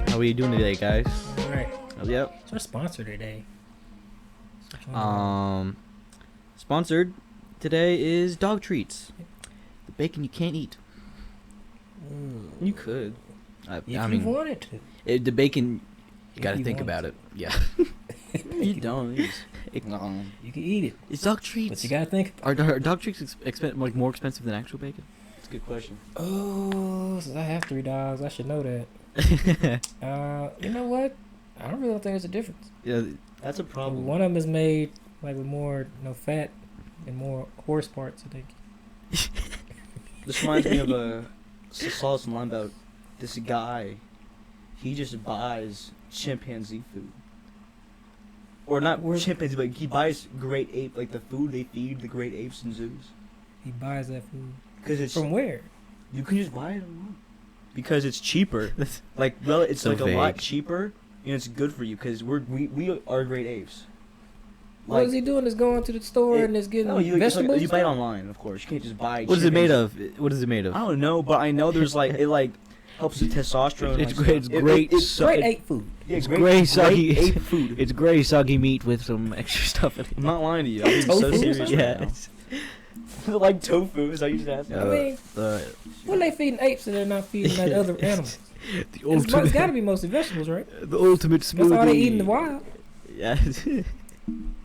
How are you doing today, guys? All right. Yep. What's our sponsor today? Sponsored today is dog treats. The bacon you can't eat. You could. If you wanted to. The bacon, you gotta you think wanted about to. it. Yeah. You don't. You can eat it. It's dog treats. But you gotta think about Are dog treats like more expensive than actual bacon? That's a good question. Oh, since I have 3 dogs, I should know that. You know what? I don't really think there's a difference. Yeah, that's a problem. One of them is made like with more fat and more horse parts, I think. This reminds me of a sauce and line about this guy. He just buys chimpanzee food. Or not chimpanzee, but he buys great ape, like the food they feed the great apes in zoos. He buys that food. Cause it's From where? You can just buy it online. Because it's cheaper. Like, well, it's So like a lot vague. cheaper, and it's good for you. Cause we are great apes. What is he doing? Is going to the store and is getting vegetables? You buy it online, of course. You can't just buy. What is it made chickens. of? What is it made of? I don't know, but I know there's like it helps with testosterone. It's like, great. It's stuff. great. It's great ape food. Yeah, It's great soggy ape food. It's gray soggy meat with some extra stuff in it. I'm not lying to you. I'm being Tofu? so serious right Yeah. now. Like tofu, is that you just asked? I mean, when they feeding apes and they're not feeding like other animals, it's got to be mostly vegetables, right? The ultimate smoothie. That's all they eat in the wild. Yeah.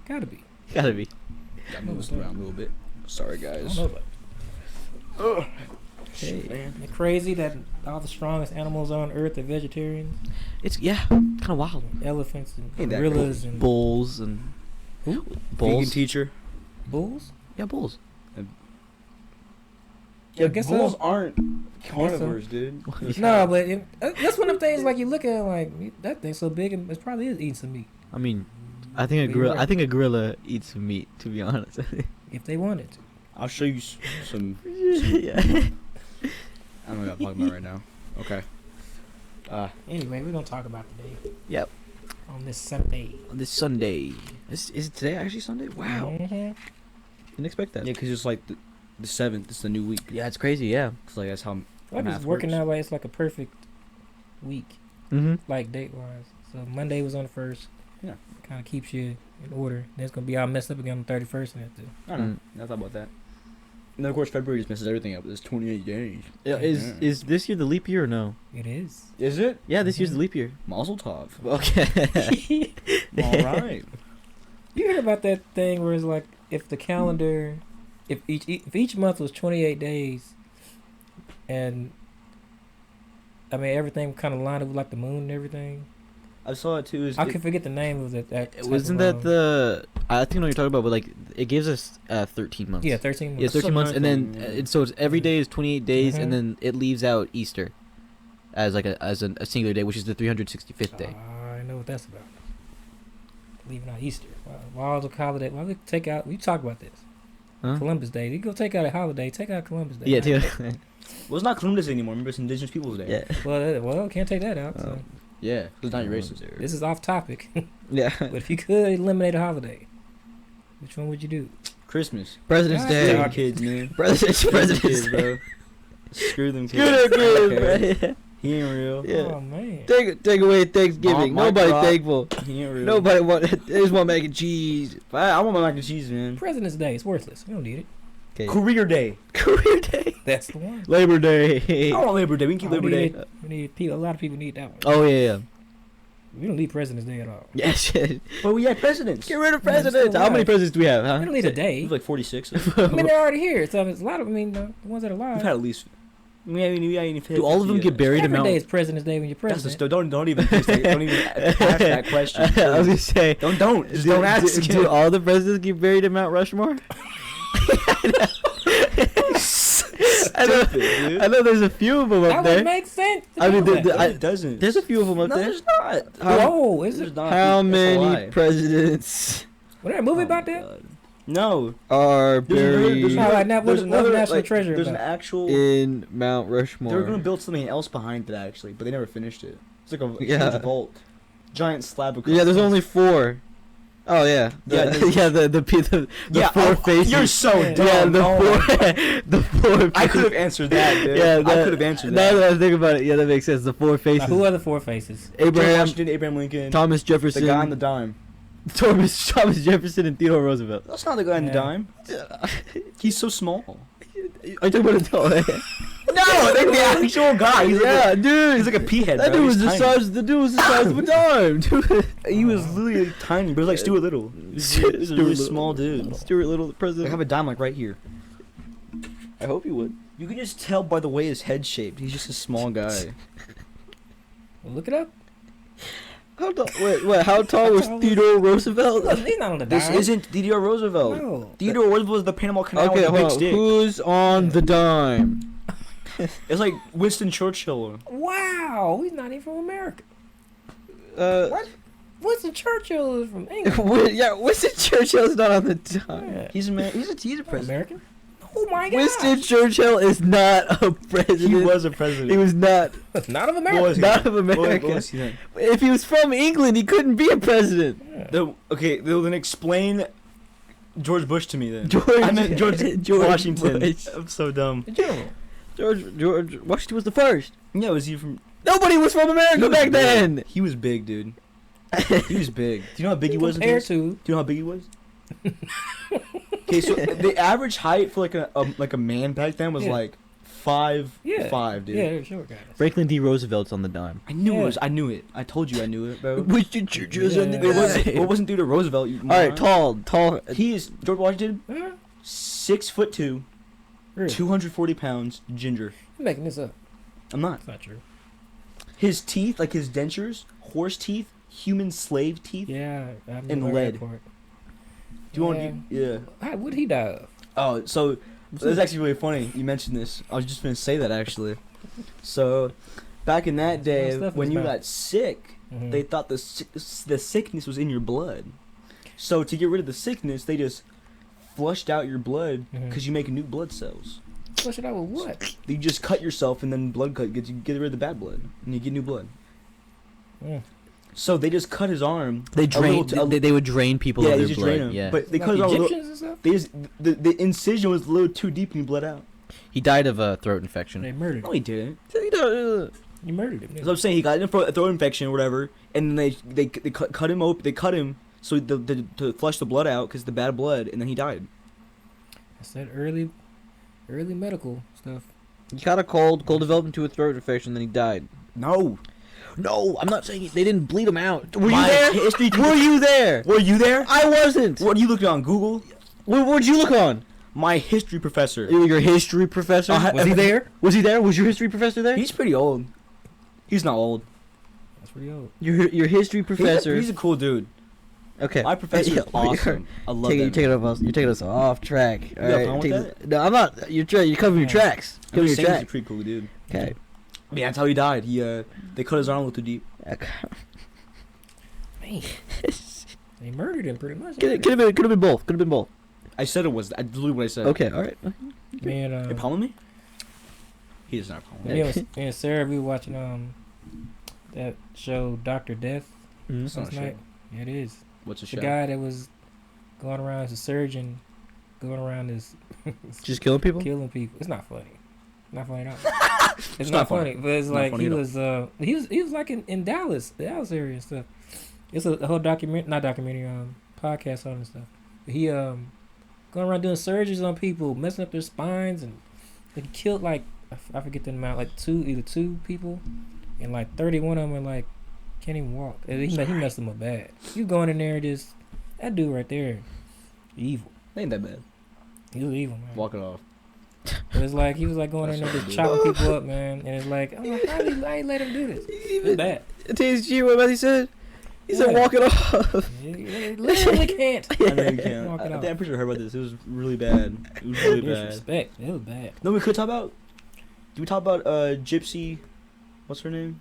Gotta be. Gotta be. Got moved around a little bit. Sorry, I guys. don't know about it. Hey. Man. It's crazy that all the strongest animals on Earth are vegetarians. It's kind of wild. Elephants and Ain't that gorillas and Bulls and Who? Vegan bulls. teacher. bulls. Yeah, bulls. Yeah, I guess bulls so. aren't carnivores, dude. No, but that's one of the things like you look at it like that thing's so big and it probably is eating some meat I mean, I think a You're gorilla. right. I think a gorilla eats some meat. To be honest. if they wanted to. I'll show you some. Yeah. I don't know what I'm talking about right now. Okay. Anyway, we're gonna talk about today. Yep. On this Sunday. On this Sunday. Is it today actually Sunday? Wow. Mhm. Didn't expect that. Yeah, because it's like the 7th. It's the new week. Yeah, it's crazy. Yeah. Cause like that's how. Like math it's working works. that way. It's like a perfect week, Mm-hmm. like date wise. So Monday was on the 1st. Yeah. Kind of keeps you in order. Then it's gonna be all messed up again on the 31st and that too. I don't know. I thought about that. And then of course February just messes everything up. There's 28 days. Yeah, is this year the leap year or no? It is. Is it? Yeah, this year's the leap year. Mazel tov. Okay. All right. You hear about that thing where it's like if the calendar, if each month was 28 days, and I mean everything kind of lined up with like the moon and everything. I saw it too. I can forget the name of it. Wasn't that the? I think I know what you're talking about, but like it gives us 13 months. Yeah, 13 months. Yeah, 13 months, and then Something, so it's every day is 28 days, Mhm. and then it leaves out Easter as like a singular day, which is the 365th day. I know what that's about. Leaving out Easter. Why the holiday? Why we take out? We talk about this. Huh? Columbus Day. You go take out a holiday. Take out Columbus Day. Yeah, too. Well, it's not Columbus Day anymore. Remember, it's Indigenous Peoples Day. Yeah. Well, can't take that out. So. Yeah. It's not your racist. This is off topic. Yeah. But if you could eliminate a holiday, which one would you do? Christmas. President's God Day. damn. Fuck kids, man. President's Kids, Day. bro. Screw them Screw kids. the I don't kids, care. bro. He ain't real. Yeah. Oh man. Take away Thanksgiving. Mike Nobody Rock. thankful. He ain't real. Nobody want. They just want mac and cheese. I want my mac and cheese, man. President's Day. It's worthless. We don't need it. Okay. Career Day. Career Day. That's the one. Labor Day. I want Labor Day. We can keep Oh, Labor we Day. need it. We need people. A lot of people need that one. Oh yeah. We don't need President's Day at all. Yeah. Shit. But we had presidents. Get rid of Yeah, it's presidents. still How many alive. presidents do we have? We Huh? don't need a We day. have like 46. I mean, they're already here. So it's a lot of. I mean, the ones that are alive. We've had at least. We haven't even hit Do all of them 50 get buried in Every Mount? day is President's Day when you're That's the president. don't even ask that question. I was gonna say. Don't just don't ask. Do all the presidents get buried in Mount Rushmore? I know. Stupid, dude. I know. There's a few of them That up would there. make sense. I mean, the, No, it doesn't. There's a few of them up No, there. there's not. no, is There's it? not. How That's a many lie. presidents? Was there a movie Oh about my that? God. No. are buried There's No, like, what's another National like, Treasure There's an about? actual. in Mount They were Rushmore. gonna build something else behind it actually, but they never finished it. It's like a Yeah. huge vault, giant slab of. Yeah, there's only 4. Oh yeah, Yeah, yeah. The Yeah, 4 faces. You're so dumb. Yeah, the Oh my 4. The 4. I could have answered that, dude. Yeah, I could have answered Now that. that I think about it, yeah, that makes sense. The 4 faces. Who are the 4 faces? George Abraham, Washington, Abraham Lincoln, Thomas the Jefferson, guy on the dime. Thomas Jefferson, and Theodore Roosevelt. That's not the guy on the Yeah. dime. He's so small. I talking about a tall man. No, the actual guy. He's Yeah, like dude. he's like a pea head. That bro. dude was He's the tiny. size. The dude was the size of a dime, dude. He was literally tiny, but he was like Stuart Little. He's a really Little. small dude. Stuart Little, the They president. have a dime like right here. I hope he would. You can just tell by the way his head's shaped. He's just a small guy. Well, look it up. How tall? Wait. How tall was tall was- Theodore Roosevelt? He's not on the dime. This isn't Theodore Roosevelt. No. Theodore Roosevelt was the Panama Canal Okay, with the big hold on. stick. Who's on the dime? It's like Winston Churchill. Wow, he's not even from America. What? Winston Churchill is from England. Yeah, Winston Churchill's not on the dime. Yeah. He's a man. He's a president. American? Oh my god. Winston Churchill is not a president. He was a president. He was not. Not of America. Was he? Not of What America. was he then? If he was from England, he couldn't be a president. Yeah. Then explain George Bush to me then. George. I meant George Washington. Bush. I'm so dumb. The general. George Washington was the first. Yeah, was he from? Nobody was from He America was back big. then. He was big, dude. He was big. Do you know how big he was? Compared Do to you know how big he was? Okay, so the average height for like a man back then was Yeah. like 5'5", dude. yeah, sure guys. Franklin D. Roosevelt's on the dime. I knew Yeah. it was. I knew it. I told you I knew it, bro. Winston Churchill's on the Yeah. It wasn't due to Roosevelt. You All right, tall. He is George Washington, Huh? 6'2", Really? 240 pounds, ginger. You're making this up. I'm not. It's not true. His teeth, like his dentures, horse teeth, human slave teeth. Yeah. I've And never lead. heard for it. Do you Yeah. want? Yeah. How would he die of? Oh, so that's actually really funny. You mentioned this. I was just gonna say that actually. So, back in that There's a lot of day, stuff in when his you mouth. got sick, Mhm. they thought the sickness was in your blood. So to get rid of the sickness, they just flushed out your blood Mhm. because you make new blood cells. Flush it out with what? You just cut yourself, and then blood cut gets you get rid of the bad blood, and you get new blood. Mm. So they just cut his arm. They a little drain. t- They would drain people yeah, of they their just blood. drain him. Yeah. But they Like cut his arm. A little, Egyptians and stuff? they just the incision was a little too deep, and he bled out. He died of a throat infection. They murdered No, him. he didn't. You murdered him. So I'm saying he got a throat infection or whatever, and then they cut him open. They cut him so to flush the blood out because the bad blood, and then he died. That's that early medical stuff. He caught a cold developed into a throat infection, then he died. No. No, I'm not saying they didn't bleed him out. Were My you there? history- Were you there? Were you there? I wasn't. What are you looking on Google? What'd you look on? My history professor. Your history professor? Was he there? Was he there? Was your history professor there? He's pretty old. He's not old. That's pretty old. Your history professor. He's a cool dude. Okay. My professor is Yeah, awesome. I love You're that. taking us off track. All You have right. fun with take that? us- No, I'm not. You're covering your Yeah. tracks. I'm Covering just your saying he's a tracks. pretty cool dude. Okay. Yeah, that's how he died. They cut his arm a little too deep. Okay. Man. They murdered him pretty much. Could have been both. Could have been both. I said it was. I literally what I said. Okay. All right. Man, You palming me? He does not palm me. me and Sarah, we were watching that show Dr. Death Mhm. It's not last a show. night. Yeah, it is. What's a The show? guy that was going around as a surgeon, going around as Just killing people. killing people. It's not funny. Not funny at all. It's not funny, but it's Not like funny he at all. was he was like in Dallas, the Dallas area and stuff. It's a whole documentary podcast on it and stuff. But he going around doing surgeries on people, messing up their spines, and he killed like I forget the amount, like either two people, and like 31 of them are like can't even walk. And he messed them up bad. You going in there just that dude right there, evil. Ain't that bad. He was evil, man. Walk it off. But it's like he was like going in there just chopping people up, man. And it's like, I'm like, how you let him do this? It's bad. TSG, what he said? He said, What? "Walk it off." You literally can't. I know you can't. Walk it I'm off. pretty sure I heard about this. It was really bad. It was really bad. Disrespect. It was bad. No, we could talk about. Do we talk about Gypsy? What's her name?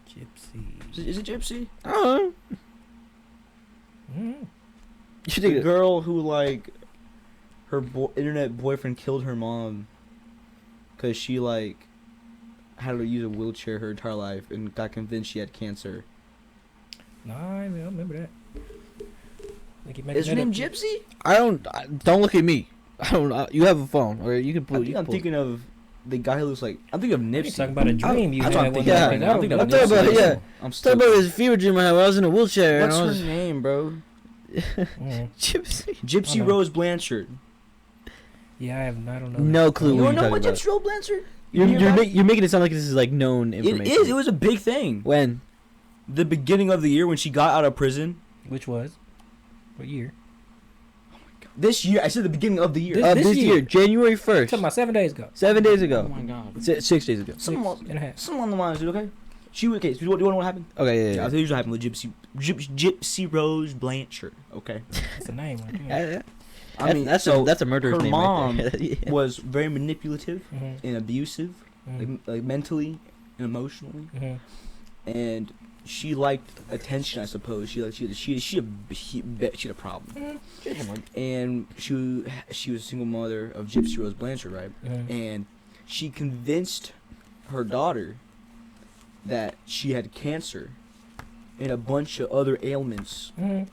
Gypsy. Is it Gypsy? I don't know. Mm. The girl who like her internet boyfriend killed her mom because she like had to use a wheelchair her entire life and got convinced she had cancer. Nah, I don't remember that. Is her name Gypsy? Don't look at me. I don't. You have a phone, or you can pull. I'm thinking of the guy who looks like. I'm thinking of You're Nipsey. talking about a dream you I'm had. thinking one of- night. I'm thinking of I'm talking Nipsey. about yeah. I'm Talking about still. this fever dream I had when I was in a wheelchair. What's and I her was, name, bro? Mm. Gypsy. Gypsy know. Rose Blanchard. Yeah, I don't know. No clue. You what don't know you're what talking Gypsy Rose Blanchard? You're making it sound like this is like known It information. is. It was a big thing. When? The beginning of the year when she got out of prison. Which was? What year? This year, I said the beginning of the year. This This year, January 1st. Talking about 7 days ago. 7 days Oh ago. my god. 6 days ago. Some Six and a half. along the lines, dude. Okay. She okay. So do you know what happened? Okay, Yeah, yeah. I'll tell you what happened with Gypsy Rose Blanchard. Okay. That's a name right Yeah, there. yeah. I mean, that's so a murderer's her name mom right there. Yeah. was very manipulative Mhm. and abusive, Mhm. like mentally and emotionally, Mhm. and she liked attention. I suppose she had a problem, and she was a single mother of Gypsy Rose Blanchard, right? Mhm. And she convinced her daughter that she had cancer and a bunch of other ailments, Mhm.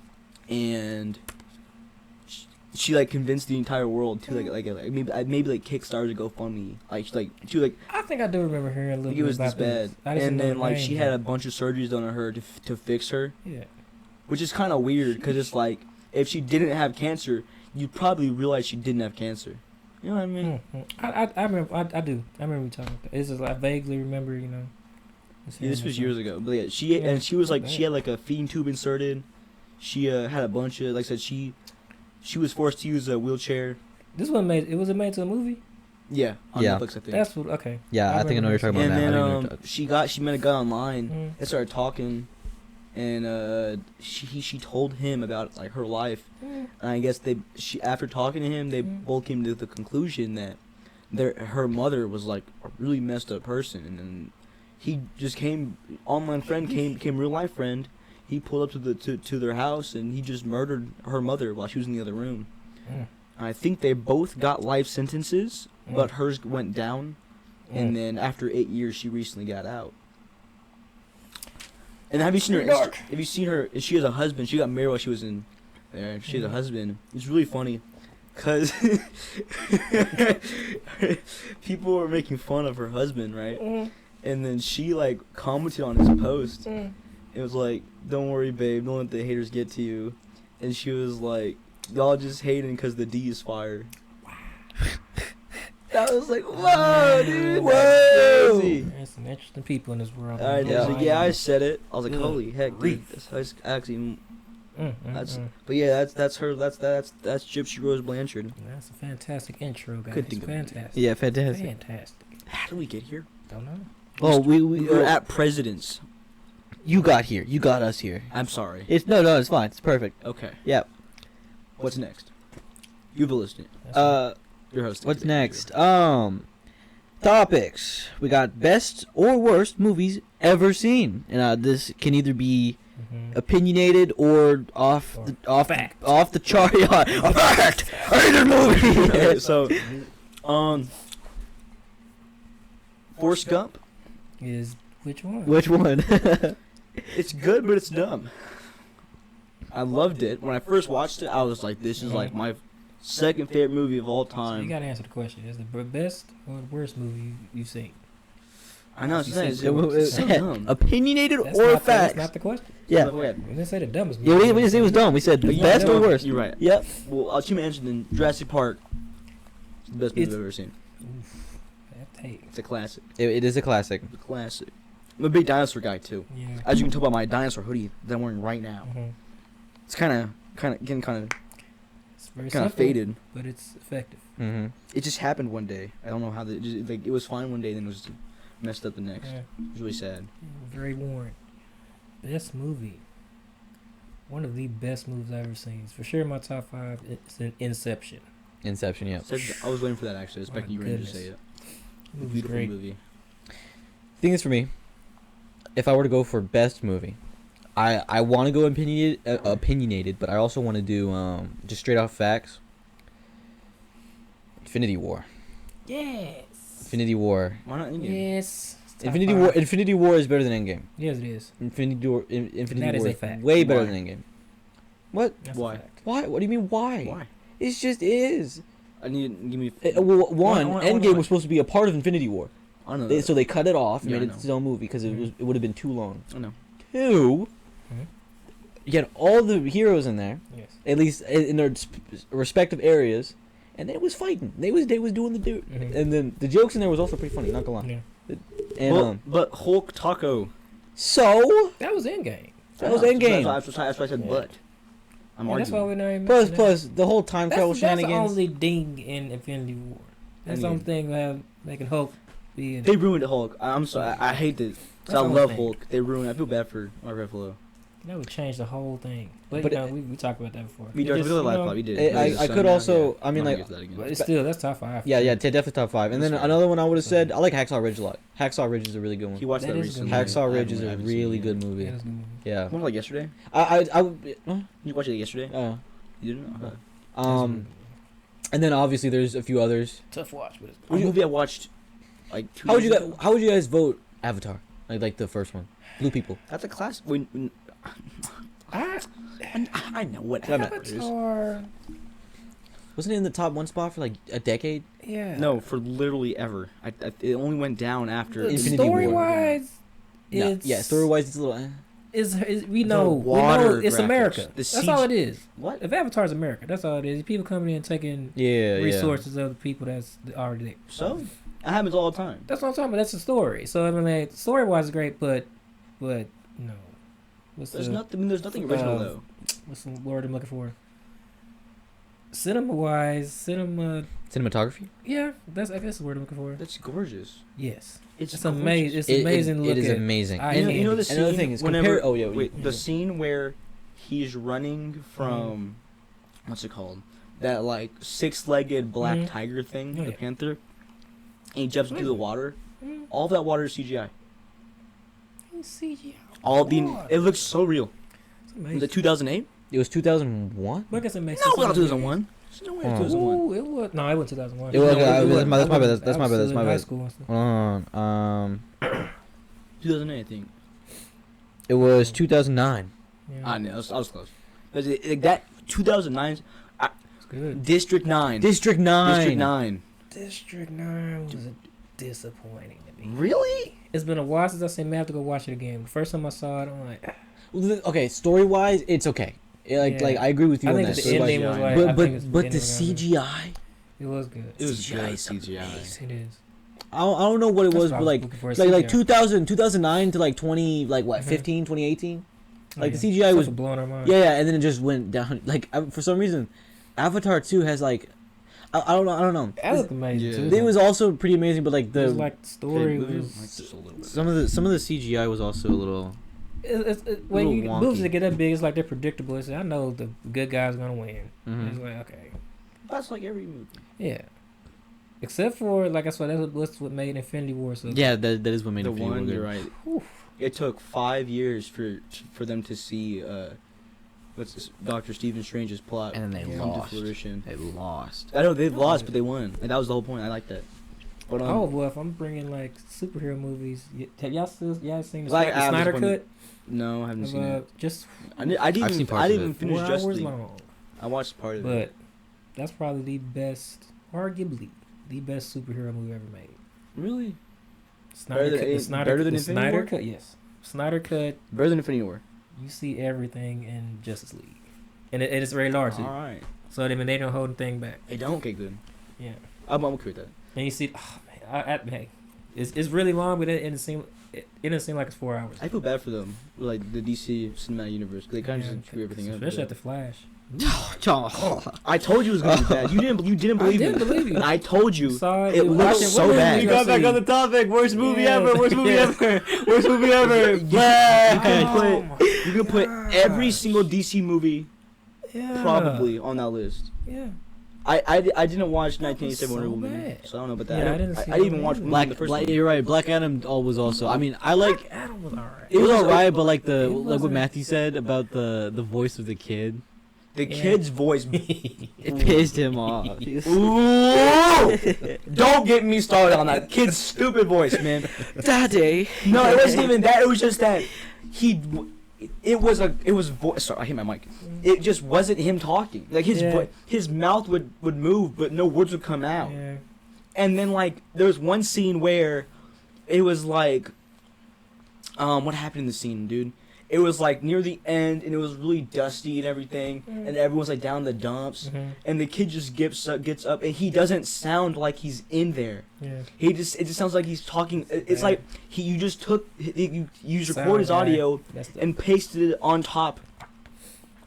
and she like convinced the entire world to like maybe like Kickstarter to GoFundMe, she like I think I do remember hearing a little it bit was about this bad, I just and know then the like name, she but- had a bunch of surgeries done on her to fix her, Yeah. which is kind of weird because it's like if she didn't have cancer, you'd probably realize she didn't have cancer. You know what I mean? I remember. I do. I remember you talking about that. It's just I vaguely remember. Yeah, this was years ago, but yeah, Yeah, she was like not she bad. had like a feeding tube inserted. She had a bunch of like I said she was forced to use a wheelchair. This one made. It was made to a movie. Yeah, on Yeah. Netflix I think. That's what. Okay. Yeah, I think I know what you're talking about And now. then I didn't know what she met a guy online. Mhm. They started talking, and she told him about like her life, Mhm. and I guess after talking to him, they Mhm. both came to the conclusion that her mother was like a really messed up person, and then he just online friend became real life friend. He pulled up to their house and he just murdered her mother while she was in the other room. Mm. I think they both got life sentences, but hers went down. And then after 8 years, she recently got out. And have you seen her? Dark. Have you seen her? She has a husband. She got married while she was in there. She has a husband. It's really funny, cause people were making fun of her husband, right? Mhm. And then she like commented on his post. Mhm. It was like, "Don't worry, babe. Don't let the haters get to you." And she was like, "Y'all just hating because the D is fire." I was like, "Whoa, dude! That's crazy." There's some interesting people in this world. Alright, Yeah. so yeah, I said it. I was like, Good "Holy heck, dude!" grief. That's actually, that's. Mm. But yeah, that's her. That's Gypsy Rose Blanchard. That's a fantastic intro, guys. Couldn't think of it. Fantastic. Yeah, fantastic. Fantastic. How did we get here? Don't know. Oh, we were at presidents. you got here. You got us here. I'm sorry. It's no, it's fine. It's perfect. Okay. Yep. What's next? You've listened. That's Your host. What's next? Topics. We got best or worst movies ever seen, and this can either be Mhm. opinionated or off Or the fact. off the chart. Yeah, a fact. I hate this movie. Okay, so, Forrest Gump. Is which one? Which one? It's good, but it's dumb. I loved it when I first watched it. I was like, "This is like my second favorite movie of all So you time." gotta answer the question: is the best or the worst movie you've seen? I know it's You nice. said It's so dumb. Opinionated That's or not fact? That's not the question. Yeah. Go ahead. We didn't say the dumbest. Yeah, movie. we didn't say it was dumb. We said But you best know, or worst. You're right. Yep. Well, I'll mention then Jurassic Park. It's the best movie It's- I've ever seen. Oof, that take. It's a classic. It is a classic. It's a classic. I'm a big dinosaur guy too. Yeah. As you can tell by my dinosaur hoodie that I'm wearing right now. Mhm. It's kind of getting kind It's very of simple, faded. but it's effective. Mm-hmm. It just happened one day. I don't know how it was fine one day, then it was messed up the next. Yeah. It was really sad. Very worn. Best movie. One of the best movies I've ever seen. It's for sure my top 5. It's an Inception. Inception. Yeah. I was waiting for that actually. I was expecting you were going to say it. Movie's Beautiful great. movie. Thing is, for me, if I were to go for best movie, I want to go opinionated, but I also want to do just straight off facts. Infinity War. Yes. Infinity War. Why not Indian? Yes. Infinity War is better than Endgame. Yes, it is. Infinity War That is a fact. way better Why? than Endgame. What? That's Why? a fact. Why? What do you mean why? Why? It just is. I need give me. Well, one, I wanna- Endgame was supposed to be a part of Infinity War. I know. So they cut it off and Yeah, I made it know. its own movie because it would have been too long. I know. Two, Mhm. you had all the heroes in there, Yes. at least in their respective areas, and they was fighting. They was doing the do, Mhm. and then the jokes in there was also pretty funny. Not gonna lie. Yeah. And But Hulk Taco. so That was Endgame. that was Endgame. That's why I said Yeah. but. I'm Yeah, that's why arguing. we're not even Plus, mentioning plus the whole time that. travel That's the shenanigans. only ding in Infinity War. That's the only Endgame. thing that making Hulk be in They ruined Hulk. I'm sorry. I hate this. 'Cause That's I the love only thing. Hulk. They ruined. I feel bad for Mark Ruffalo. That would change the whole thing. But, But you know, we talked about that before. We It did. We just, did a you live know, pod. We did. I could also. I mean, like, But it's still that's top 5. yeah, definitely top 5. And then That's fair. another one I would have said, I like Hacksaw Ridge a lot. Hacksaw Ridge is a really good He one. watched That that is a recently. good movie. Hacksaw Ridge is I a haven't seen really it good yet. movie. Yeah, that's a good movie. Yeah. One like yesterday. Huh? You watched it yesterday? You didn't? Okay. And then obviously there's a few others. Tough watch, but it's A movie I watched like 2 How would you years guys? ago. How would you guys vote Avatar? Like the first one, Blue People. That's a class. I know what Yeah, Avatar is. Avatar. Wasn't it in the top one spot for like a decade? Yeah. No, for literally ever. it only went down after Infinity Story War. wise, No. it's Yeah, story wise, it's a little. is we The know water it's graphics, America. the That's CG all it is. What? If Avatar's America, that's all it is. People coming in taking Yeah, resources of the people that's already there. So that happens all the time. That's what I'm talking about. That's the story. So I mean, like, story wise is great, but no. What's There's the nothing. There's nothing original though. what's the word I'm looking for? Cinema wise, Cinematography. yeah, I guess the word I'm looking for. That's gorgeous. Yes, It's it's amazing. It's amazing to It look is at. amazing. I- You know the scene. Another thing is whenever, compare. Oh yeah. Wait, the scene where he's running from what's it called? That like 6-legged black Mhm. tiger thing, Oh, the yeah. panther. And he jumps into the water. Mm, All that water is CGI. CGI. All the Water. it looks so real. It's Was amazing. it 2008? It was 2001. But I guess it makes No, sense. not 2001. There's no way it's Oh. 2001. Ooh, it was no, it was 2001. It was- No, that's wasn't. my bad, I was- that's my I bad, was that's still my in high bad. school and stuff. Hold on. 2008, I think. It was 2009. Yeah, I know. I was close. Because like that 2009 it's good. District 9. District 9. District 9. District 9 was disappointing to me. Really? It's been a while since I seen. I have to go watch it again. The first time I saw it, I'm like, Okay, story wise, it's okay. Yeah. Like I agree with you I on think that. the Story-wise. ending was CGI. like, but I think it's but the ending was gonna CGI. be- it was good. It was CGI good is CGI. It is. I don't know what it That's was, what I but like looking for, like CGI. 2009 to like 20 like what Mhm. 15 2018. Oh, Like yeah. the CGI Stuff was blowing our mind. yeah, and then it just went down. Like for some reason, Avatar 2 has like I don't know. That looked amazing Yeah. too. It was also pretty amazing, but like It the was like the story Like was. just a little bit. some of the CGI was also a little. When little you wonky. movies that get that big, it's like they're predictable. It's, I know the good guy's gonna win. Mhm. It's like okay, That's like every movie. yeah. Except for like that's what made Infinity War so. Yeah, that is what made The it feel one, good. you're right. Whew. It took 5 years for them to see what's this, Doctor Stephen Strange's plot And then they come to lost. fruition. They lost. I know they've lost, but they won, and that was the whole point. I like that. But Oh well, if I'm bringing like superhero movies, have y'all seen the, Like, the I was Snyder wondering- cut? no, I haven't Of, seen it. just I didn't I've seen even, parts I of didn't even it. finish 4 Justice hours League. long, I watched part of it. but that's probably the best, arguably the best superhero movie ever made. Really? Snyder Better cut, than- the Snyder, better than the Infinity Snyder War? cut, yes. Snyder cut. Better than Infinity War. You see everything in Justice League, and it's very large too. All right. So I mean, they don't hold anything back. They don't get good. Yeah, I'm okay with that. and you see, oh man, hey, it's really long, but it didn't seem like it's 4 hours. I feel bad for them, like the DC cinematic universe, 'cause they kind of Yeah, just screw everything up. especially at the Flash. I told you it was gonna be bad. You didn't believe I didn't me. believe you. I told you. Saw it looks watching- so what movie bad. did We y'all got back see? on the topic. Worst movie ever. Worst movie Yes. ever. Worst movie ever. You You can put every gosh. single DC movie Yeah. probably on that list. Yeah. I didn't watch That was 1987 Wonder so Woman, bad. so I don't know about that. Yeah, I I didn't didn't, see I didn't even that watch either. Wonder Woman the first one. You're right. Black Adam was also. I mean, I like. Adam It was alright. It was alright, but like It what wasn't- Matthew said about the voice of the kid, The Yeah. kid's voice. it pissed him off. Ooh! Don't get me started on that kid's stupid voice, man. Daddy. No, it wasn't even that. It was just that it was voice. Sorry, I hit my mic. It just wasn't him talking. Like Yeah. his mouth would move, but no words would come out. Yeah. And then like there was one scene where it was like, what happened in the scene, dude? It was like near the end, and it was really dusty and everything, and everyone's like down in the dumps, Mhm. and the kid just gets up, and he doesn't sound like he's in there. Yeah. It just sounds like he's talking. It's Yeah. like you just you Sound recorded his guy. audio That's the and pasted it on top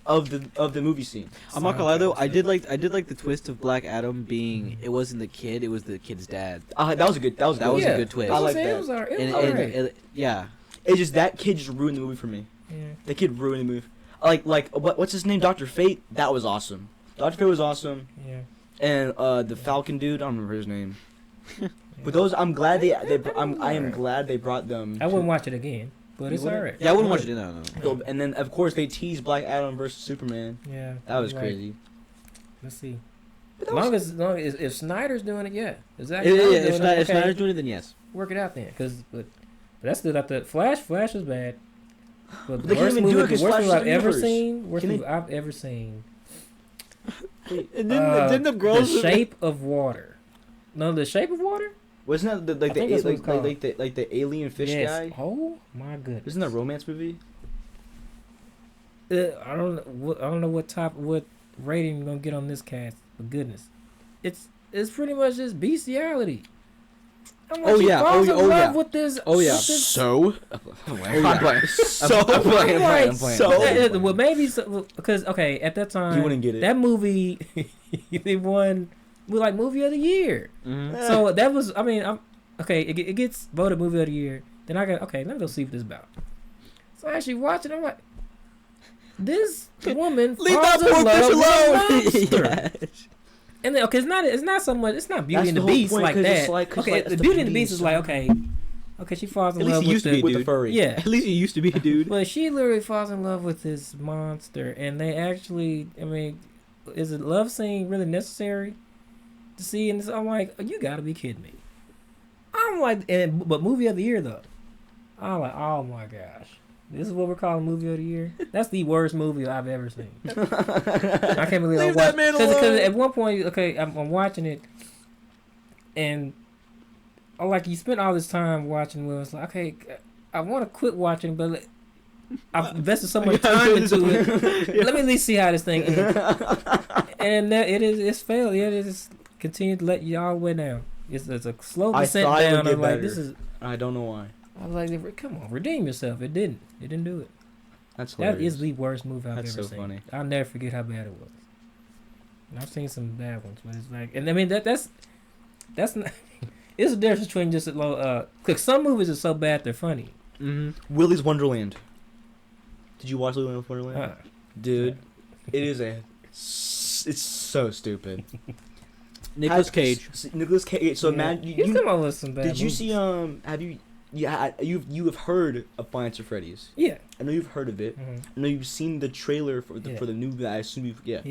of the movie scene. I'm not gonna lie though, I did like the twist of Black Adam being it wasn't the kid, it was the kid's dad. That was a good. That was That was good. a good twist. I like It that. was alright. And, It was and, alright. and- yeah. It's just that kid just ruined the movie for me. Yeah. The kid ruined the movie. What's his name? Dr. Fate. That was awesome. Dr. Fate was awesome. Yeah. And the Falcon dude. I don't remember his name. But those, I'm glad I am glad they brought them. I wouldn't watch it again, but You it's wouldn't? alright. Yeah, I wouldn't watch it. No. And then of course they teased Black Adam versus Superman. Yeah. That was you're right. crazy. Let's see. But As that was- long as if Snyder's doing it, yeah. Is that If Snyder's doing it, then yes. work it out then? But that's good. Like the Flash was bad. But They the can't worst even do it movie, 'cause the worst Flash movie is I've the ever universe. seen. Worst Can they- movie I've ever seen. And Then the Shape of Water. No, The Shape of Water. Wasn't that I think that's what it's called. like the alien fish Yes. guy? Oh my goodness. Isn't that a romance movie? I don't know what rating you're gonna get on this cast. But goodness, it's pretty much just bestiality. I'm like, Oh, she yeah. falls Oh, in yeah. love with this. Oh, yeah. with this- So. yeah. I'm playing. So- I'm playing. Like, So. well, maybe because okay, at that time You wouldn't get it. that movie they won like movie of the year. Mhm. So that was okay. It gets voted movie of the year. Then I got okay. Let me go see what this is about. So I actually watch it. I'm like, this woman Leave falls that in poor love bitch with a alone. monster. Yes. And then okay, it's not so much. It's not Beauty That's and the the whole Beast point, like 'cause that. it's like- 'cause Okay, like, the that's Beauty the and the Beast is like okay, she falls in At least love he with used to the, be a with the dude. furry. yeah. At least he used to be a dude. But she literally falls in love with this monster, and they actually, is a love scene really necessary to see? And I'm like, you gotta be kidding me. I'm like, but movie of the year though. I'm like, oh my gosh, this is what we're calling movie of the year. That's the worst movie I've ever seen. I can't believe I Leave watched that man because alone. at one point, okay, I'm watching it, and like you spent all this time watching, where it's like, okay, I want to quit watching, but like, I've invested so much time into it. Let me at least see how this thing ends. And it's failed. Yeah, it just continued to let you all the way down. It's a slow I descent thought it would down. get I'm like, better. this is. I don't know why. I was like, come on, redeem yourself. It didn't. It didn't do it. That's That hilarious. is the worst movie I've That's ever so seen. funny. I'll never forget how bad it was. And I've seen some bad ones, but it's like, and that's not. It's a difference between just a low. Cause some movies are so bad they're funny. Mm-hmm. Willy's Wonderland. Did you watch Willy's Wonderland? Uh, Dude, it is it's so stupid. Nicolas Cage. Nicolas Cage. So yeah. imagine He's come up with some bad. did you movies. see have you you have heard of Five Nights at Freddy's? Yeah. I know you've heard of it. Mhm. I know you've seen the trailer for Yeah. the new guy. I assume you've Yeah.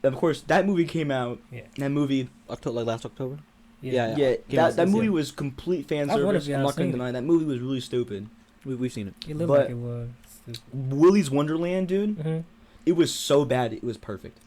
Of course, that movie came out. Yeah. That movie. October, like last October. Yeah. Yeah. Came out That this movie year. was complete fan I wonder if service. y'all I'm not gonna seen it. deny that movie was really stupid. We've seen it. It looked But- like it was. Willy's Wonderland, dude. Mm-hmm. It was so bad. It was perfect.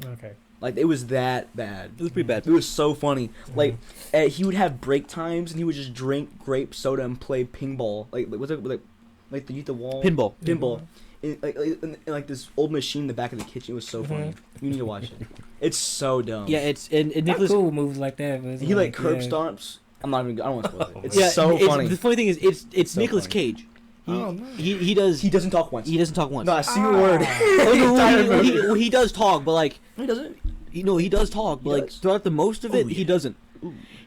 Okay. Like it was that bad. It was pretty bad. It was so funny. Mm-hmm. Like he would have break times and he would just drink grape soda and play ping-pong. Like what's it like the wall Pinball. pinball. In this old machine in the back of the kitchen. It was so funny. You need to watch it. It's so dumb. Yeah, it's and Nicholas Nicholas. cool with movies like that. But it's He like curb yeah. stomps. I don't want to spoil it. It's Yeah, so funny. The funny thing is, it's So Nicolas funny. Cage. He, Oh, no. he does He doesn't talk once. he doesn't talk once. Not a single Ah. word. Oh, no, he does talk, but like He doesn't. he does talk, but He like does? throughout the most of Oh, it, yeah. he doesn't.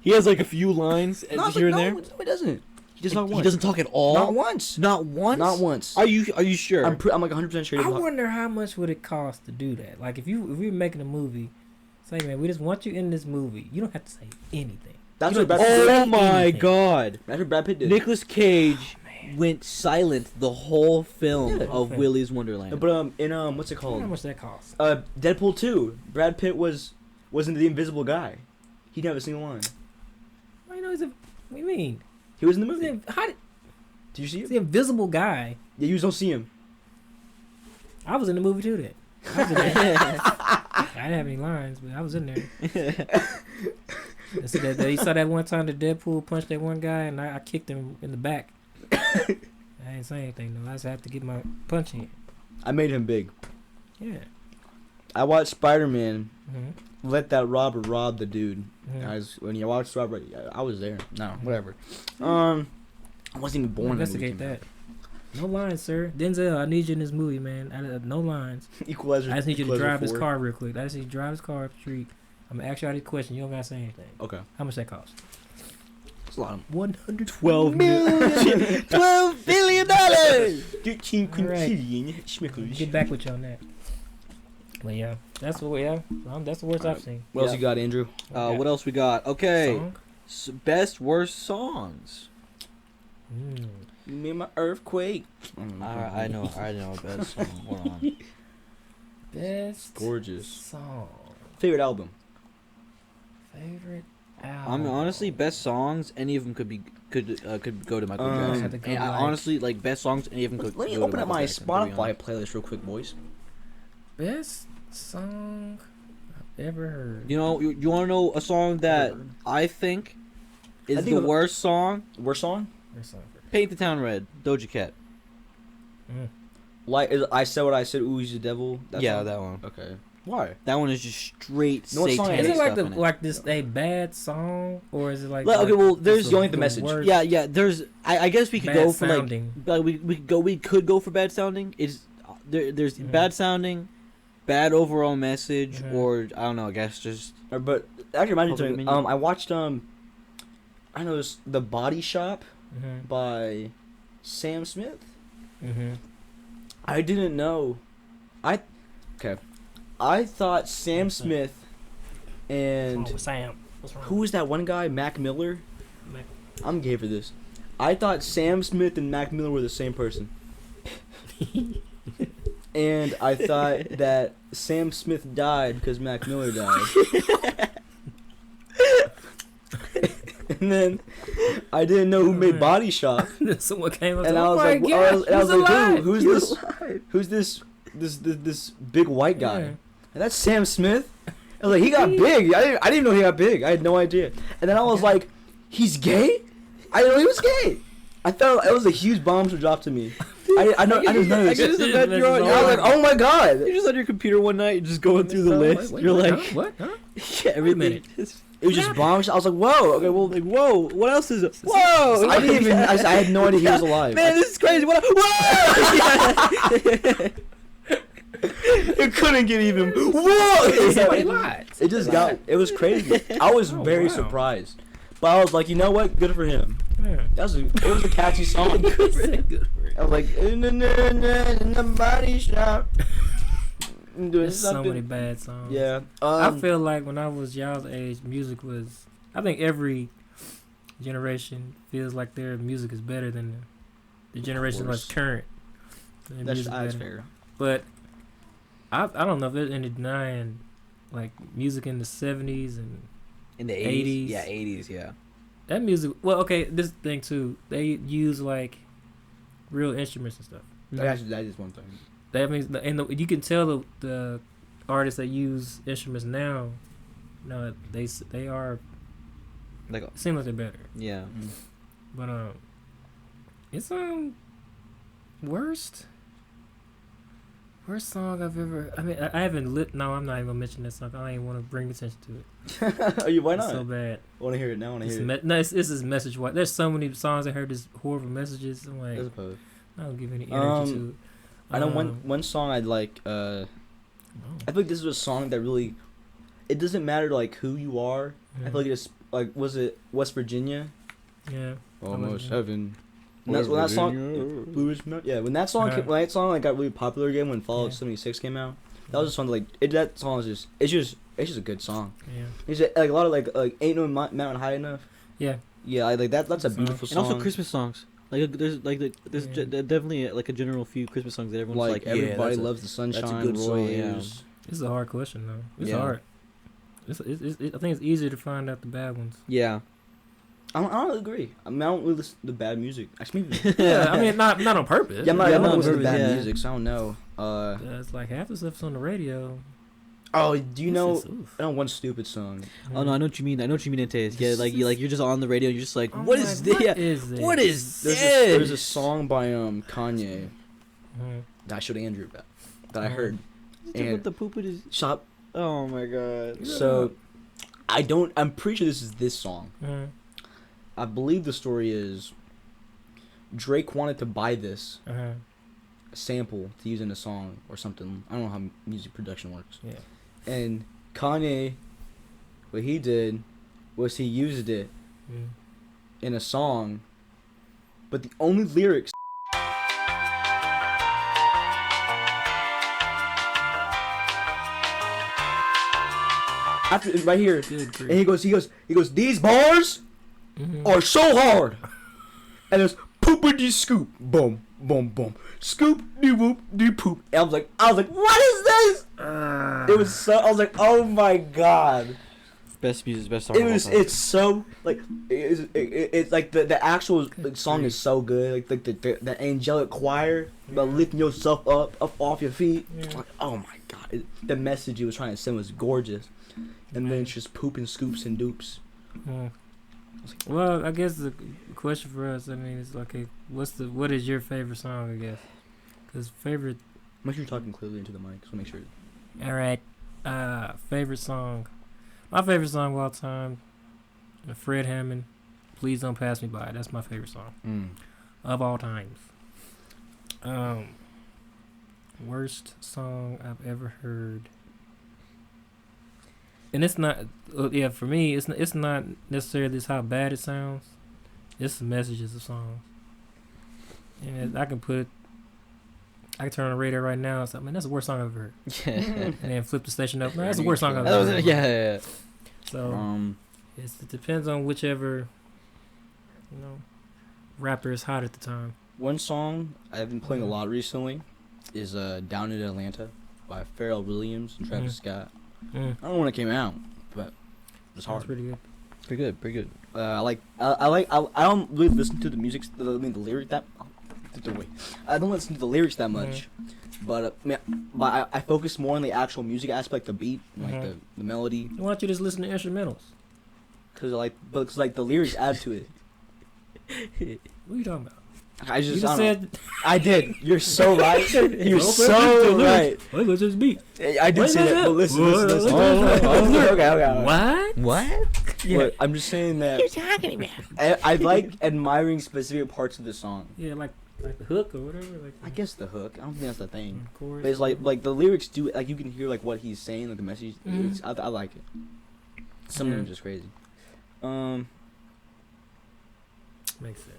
He has like a few lines here and there. No, he doesn't. He just not once. He doesn't talk at all. Not once. Not once. Not once. Are you sure? I'm like 100% sure. he I doesn't talk. wonder how much would it cost to do that. Like if we were making a movie, say man, we just want you in this movie. You don't have to say anything. That's You what don't Brad Pitt say Oh my anything. god! That's what Brad Pitt did. Nicolas Cage went silent the whole film Yeah. of Willy's Wonderland. But in what's it I wonder how called? much that costs. Deadpool 2. Brad Pitt wasn't the invisible guy. He didn't have a single line. Why you know he's a? What do you mean? He was in the He's movie. how did, Did you see he's it? the invisible guy. Yeah, you just don't see him. I was in the movie too. Then I was in there. I didn't have any lines, but I was in there. So that you saw that one time the Deadpool punched that one guy, and I kicked him in the back. I didn't say anything though. I just have to get my punch in. I made him big. Yeah. I watched Spider-Man Mm-hmm. let that robber rob the dude. Mm-hmm. When you watched robber, I was there. No, whatever. I wasn't even born. Investigate that. No lines, sir. Denzel, I need you in this movie, man. No lines. Equalizer. I just need you to drive this 4. car real quick. I just need you to drive this car up the street. I'm gonna ask you all these questions. You don't gotta say anything. Okay. How much that cost? It's a lot of 112 million. $12 billion. Get back with you on that. But yeah, that's that's the worst I've seen. What else Yeah. you got, Andrew? What else we got? Okay. Song? Best worst songs. Me and my earthquake. I know best song. Hold on. Best Gorgeous. song. Favorite album. Favorite album. I mean, honestly, best songs. Any of them could go to Michael Jackson. Had to go And I like- honestly, like best songs. Any of them could. Let me go to open up Michael my Jackson, to be Spotify honest. playlist real quick, boys. Best song I've ever heard. You know, you want to know a song that I think is I think the of- worst song? Worst song? Best song ever. Paint the Town Red, Doja Cat. Like I said what I said. Ooh, he's the devil. That Yeah, song? that one. Okay. Why? That one is just straight You know what song satanic it Is it like stuff in it. like this a bad song, or is it like? Well, okay, well, just there's- You only have the message. worst Yeah. There's. I guess we could bad go for sounding. like. We could go for bad sounding. It's there's Mhm. bad sounding, bad overall message, Mhm. or I don't know. I guess just But actually, reminds me of Public something. opinion. I watched I know this, The Body Shop Mm-hmm. by Sam Smith. Mm-hmm. I didn't know. I thought Sam Smith and Sam, what's wrong? who was that one guy? Mac Miller. Mac- I'm gay for this. I thought Sam Smith and Mac Miller were the same person. And I thought that Sam Smith died because Mac Miller died. And then I didn't know who made Body Shop, Someone came up and to I was like, who's this? Who's this big white guy? Yeah. And that's Sam Smith. I was like, he got big. I didn't even know he got big. I had no idea. And then I was like, he's gay? I didn't know he was gay. I thought it was a huge bomb to drop to me. I just know I this. can just imagine I you're on, I was like, oh my god. you're just on your computer one night, just going through the list. You're like, what? Huh? yeah, everything. minute. It was just bombs. I was like, whoa. Okay, well, Like, whoa, what else is it? Whoa! I didn't even. I had no idea he was alive. Man, this is crazy. What? Whoa! It couldn't get even. Whoa! Somebody lied. It just got. It was crazy. I was Oh, very wow. surprised, but I was like, you know what? Good for him. Yeah. It was a catchy song. Good for him. I was like, in the body shop. Doing There's so something. many bad songs. Yeah. I feel like when I was y'all's age, music was. I think every generation feels like their music is better than the generation that's course. current. Their that's music better. fair. But I don't know if there's any denying like music in the 70s and In the 80s. Yeah, 80s, yeah. that music. Well, okay, this thing too. They use like real instruments and stuff. That is one thing. That means you can tell the artists that use instruments now. No, they are. Like, It seems like they're better. yeah. But it's worst song I've ever. I mean, I haven't lit. No, I'm not even gonna mention that song. I don't even want to bring attention to it. Are you? Why It's not? so bad. I want to hear it now. I want to This hear it. this is message. What? There's so many songs I heard. This horrible messages. I'm like, I suppose. I don't give any energy to it. I know one song I'd like. I feel like this is a song that really. It doesn't matter like who you are. I feel like it's like was it West Virginia? Yeah. Almost heaven. When That song, Blue Ridge Mountain. Yeah, when that song when that song like got really popular again when Fallout Yeah. 76 came out, that was just one like that song is just it's just a good song. Yeah. It's just, like a lot of like ain't no mountain high enough. Yeah. Yeah, I like that. That's a Song. beautiful And song. also Christmas songs. Like there's Yeah. definitely like a general few Christmas songs that everyone's like yeah, everybody that's a- loves the sunshine. good song, yeah. Royals. It's a hard question though. It's Yeah. hard. I think it's easier to find out the bad ones. Yeah. I don't agree. I mean, I don't really listen to bad music. Actually, Yeah, I mean not on purpose. yeah, I'm not, Yeah, I'm not no, listening to bad yeah. music, so I don't know. It's like half the stuff's on the radio. Oh, do you It's know? just, oof. I know one stupid song. Oh no, I know what you mean. I know what you mean, Entays. Yeah, like you're just on the radio. And you're just like, I'm what like, is this? Yeah. is this? What is There's this? there's a song by Kanye Mhm. that I showed Andrew about that I Mhm. heard. And What the poop it is? shop. Oh my god. So I'm pretty sure this is this song. Mhm. I believe the story is Drake wanted to buy this Uh-huh. sample to use in a song or something. I don't know how music production works. Yeah. And Kanye, what he did was he used it Mm. in a song, but the only lyrics. After right here, Good grief. and he goes. These bars Mhm. are so hard, and there's poopity scoop, boom, boom, boom, scoop, de whoop, de poop. And I was like, what is this? It was so. I was like, oh my god. Best music, best song. of all time. It's so like it's like the actual song is so good, like the angelic choir about lifting yourself up off your feet. Yeah. Like, oh my god, the message he was trying to send was gorgeous, and then it's just pooping scoops and dupes. Mm. Well, I guess the question for us, I mean, is like, what is your favorite song? I guess, because favorite. Make sure you're talking clearly into the mic, so make sure. All right, favorite song. My favorite song of all time, Fred Hammond. Please Don't Pass Me By. That's my favorite song of all times. Worst song I've ever heard. And it's not, yeah, for me, it's not necessarily just how bad it sounds. It's the messages of songs. And I can turn on the radio right now and say, man, that's the worst song I've ever heard. Yeah. And then flip the station up. Man, that's the worst song I've That ever was heard. yeah. So it depends on whichever, rapper is hot at the time. One song I've been playing a lot recently is "Down in Atlanta" by Pharrell Williams and Travis Scott. I don't know when it came out, but it's hard. That's pretty good. Pretty good. I don't really listen to the music. I mean the lyric that. I don't listen to the lyrics that much, but I focus more on the actual music aspect, the beat, like the melody, Why don't you just listen to instrumentals? because the lyrics add to it. What are you talking about? I You just just I don't know. said. I did. You're so right. You're Okay, so right. Wait, let's just beat. I did say that, but listen. Okay. What? What? But I'm just saying that. What are you talking about? I like admiring specific parts of the song. Yeah, like the hook or whatever. Like I guess the hook. I don't think that's the thing. chorus. But it's like the lyrics do like you can hear like what he's saying, like the message. Mhm. I like it. Some of them Yeah. just crazy. Makes sense.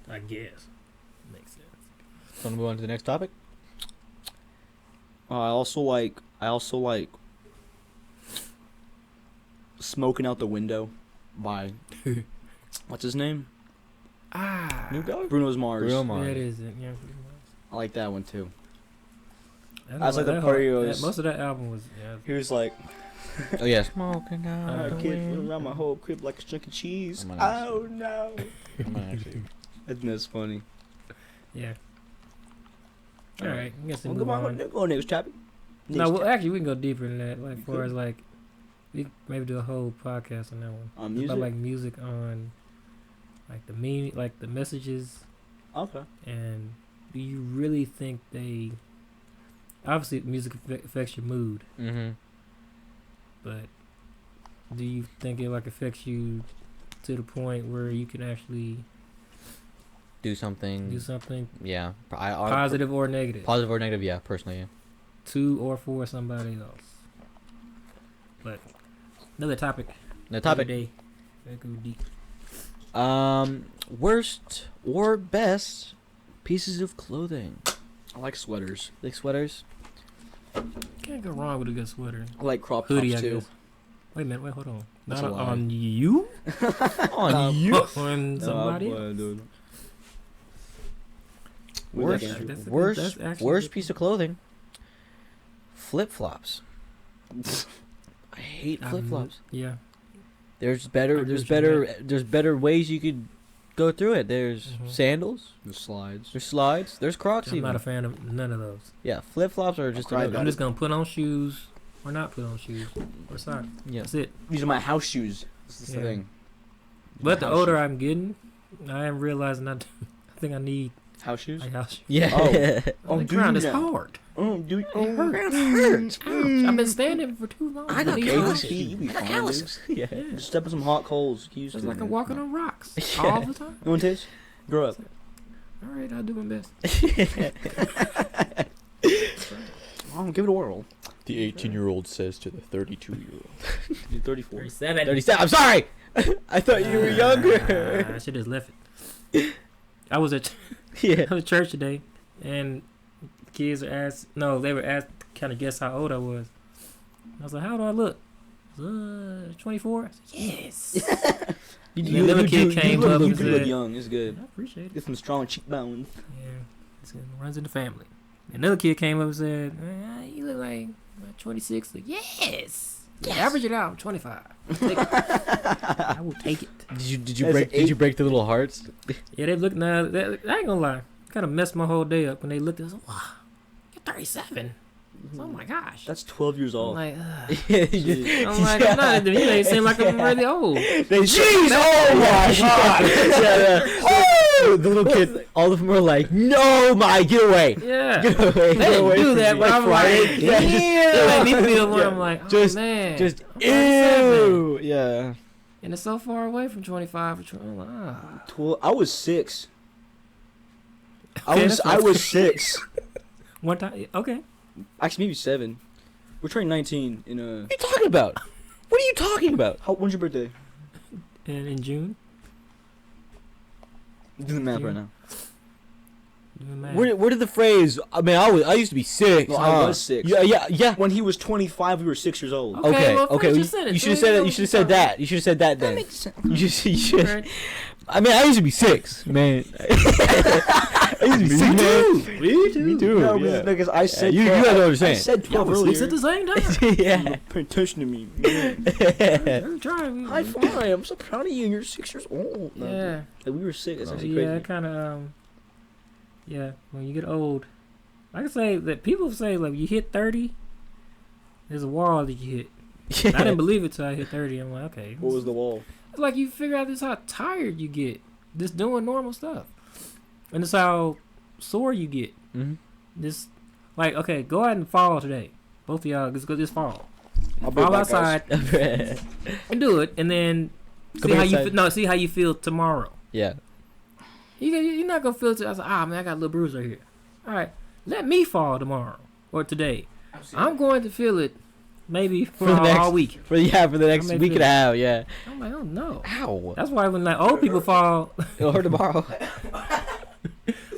I guess. Makes sense. Want to move on to the next topic? I also like "Smoking Out the Window" by what's his name? New guy? Bruno Mars. Bruno Yeah, Mars. it is. Yeah. I like that one too. I That's like the part he goes- most of that album was. Yeah. He was like, Oh yeah. Smoking I out the can't wind. run around my whole crib like a chunk of cheese. I'm gonna ask Oh no. I'm gonna actually. I think that's funny. Yeah. All right. I guess we Well, move come on. on, go next topic. No, well, actually, we can go deeper than that. Like, far as like, we could maybe do a whole podcast on that one. On music. About like music on, like the meaning, like the messages, Okay. and do you really think they? Obviously, music affects your mood, Mm-hmm. but do you think it like affects you to the point where you can actually Do something. do something Yeah. positive or negative, Positive or negative? Yeah. Personally, yeah. to or for somebody else? But another topic. The topic. Day. That go deep. Worst or best pieces of clothing. I like sweaters. Like sweaters. Can't go wrong with a good sweater. I like crop Hoodie, tops I too. guess. Wait a minute. Wait, hold on. Not a lie. on you. On you. On somebody else. Worst, That's actually worst good. piece of clothing. Flip flops. I hate flip flops. Yeah. There's I better. agree There's with you, better. There's better ways you could go through it. There's Mhm. sandals. The slides. There's slides. There's Crocs. I'm even. not a fan of none of those. Yeah, flip flops are just cry another. I'm just gonna put on shoes or not put on shoes or socks. Yeah. That's it. These are my house shoes. This is the Yeah. thing. But the House older shoes. I'm getting, I am realizing I think I need House shoes. a house shoe. Yeah. Oh, the do ground you is now? hard. Oh, dude. It hurts. Ouch. I've been standing for too long. I got These calluses. hurt. You be fine, dude. yeah. Yeah. Just step in some hot coals. It's like I'm walking on rocks all the time. You want taste? Grow up. All right, I'll do my best. Oh, give it a whirl. The 18-year-old says to the 32-year-old. You're 34. 37. 37. I'm sorry. I thought you were younger. I should have left it. I was at Yeah. I was at church today, and kids are asked. No, they were asked, kind of guess how old I was. I was like, "How do I look?" 24. I said, yes. You Another kid came up and You look said, young. It's good. I appreciate it. Get some strong cheekbones. Yeah, it runs in the family. Another kid came up and said, "You look like 26." Like, yes. Average it out. I'm 25. Take it. I will take it. Did you That's break? Did you break the little hearts? Yeah, they look now. I ain't gonna lie. Kind of messed my whole day up when they looked at us. Wow, you're 37. Oh my gosh. That's 12 years I'm old. like, Yeah. I'm like, I'm not, you ain't seem like I'm really old. Jeez! Oh my god! Oh, the little kid. All of them were like, "No, my, get away! Yeah. Get away! They Get didn't away do from that, me." but I'm like, Friday. Yeah, it made me feel where Yeah. I'm like, oh Just- man. Just I'm 37. ew. Yeah. And it's so far away from 25 or 20. I'm like, ah. I was 6. Okay, I that's was 6. One time, okay. Actually, maybe 7. We're turning 19 in What are you talking about? What are you talking about? When's your birthday? And in June, Do the math June. right now. doing math. Where did the phrase? I mean, I used to be 6. No, I huh? was 6. Yeah. When he was 25, we were 6 years old. Okay, well, Okay. finish You your sentence. should have said that. You should have said that. You should have said that then. makes sense. You should. Right. I mean, I used to be 6, man. I used to be 6, man. Me too. No, Yeah. because I said you 12. gotta know what I'm saying. I said 12 Y'all was earlier. 6 at the same time. Yeah. Pay attention to me. I'm trying. High five. I'm so proud of you. You're 6 years old. No, Yeah. dude. We were 6. That's actually Yeah, crazy. kind of. Yeah, when you get old, I can say that people say like you hit 30, there's a wall that you hit. I didn't believe it till I hit 30. I'm like, okay. What was the wall? It's like you figure out this how tired you get just doing normal stuff, and it's how sore you get. Mm-hmm. This, like, okay, go out and fall today. Both of y'all, just go this fall. I'll be Fall right back, guys. outside and do it, and then Come see how you inside. see how you feel tomorrow. Yeah. You're not gonna feel it. I was like, man, I got a little bruise right here. All right, let me fall tomorrow or today. I'm going to feel it maybe for the next all week. For the next may week feel and a half. Yeah. I'm like, oh no. Ow. That's why when like old people fall, It'll hurt tomorrow.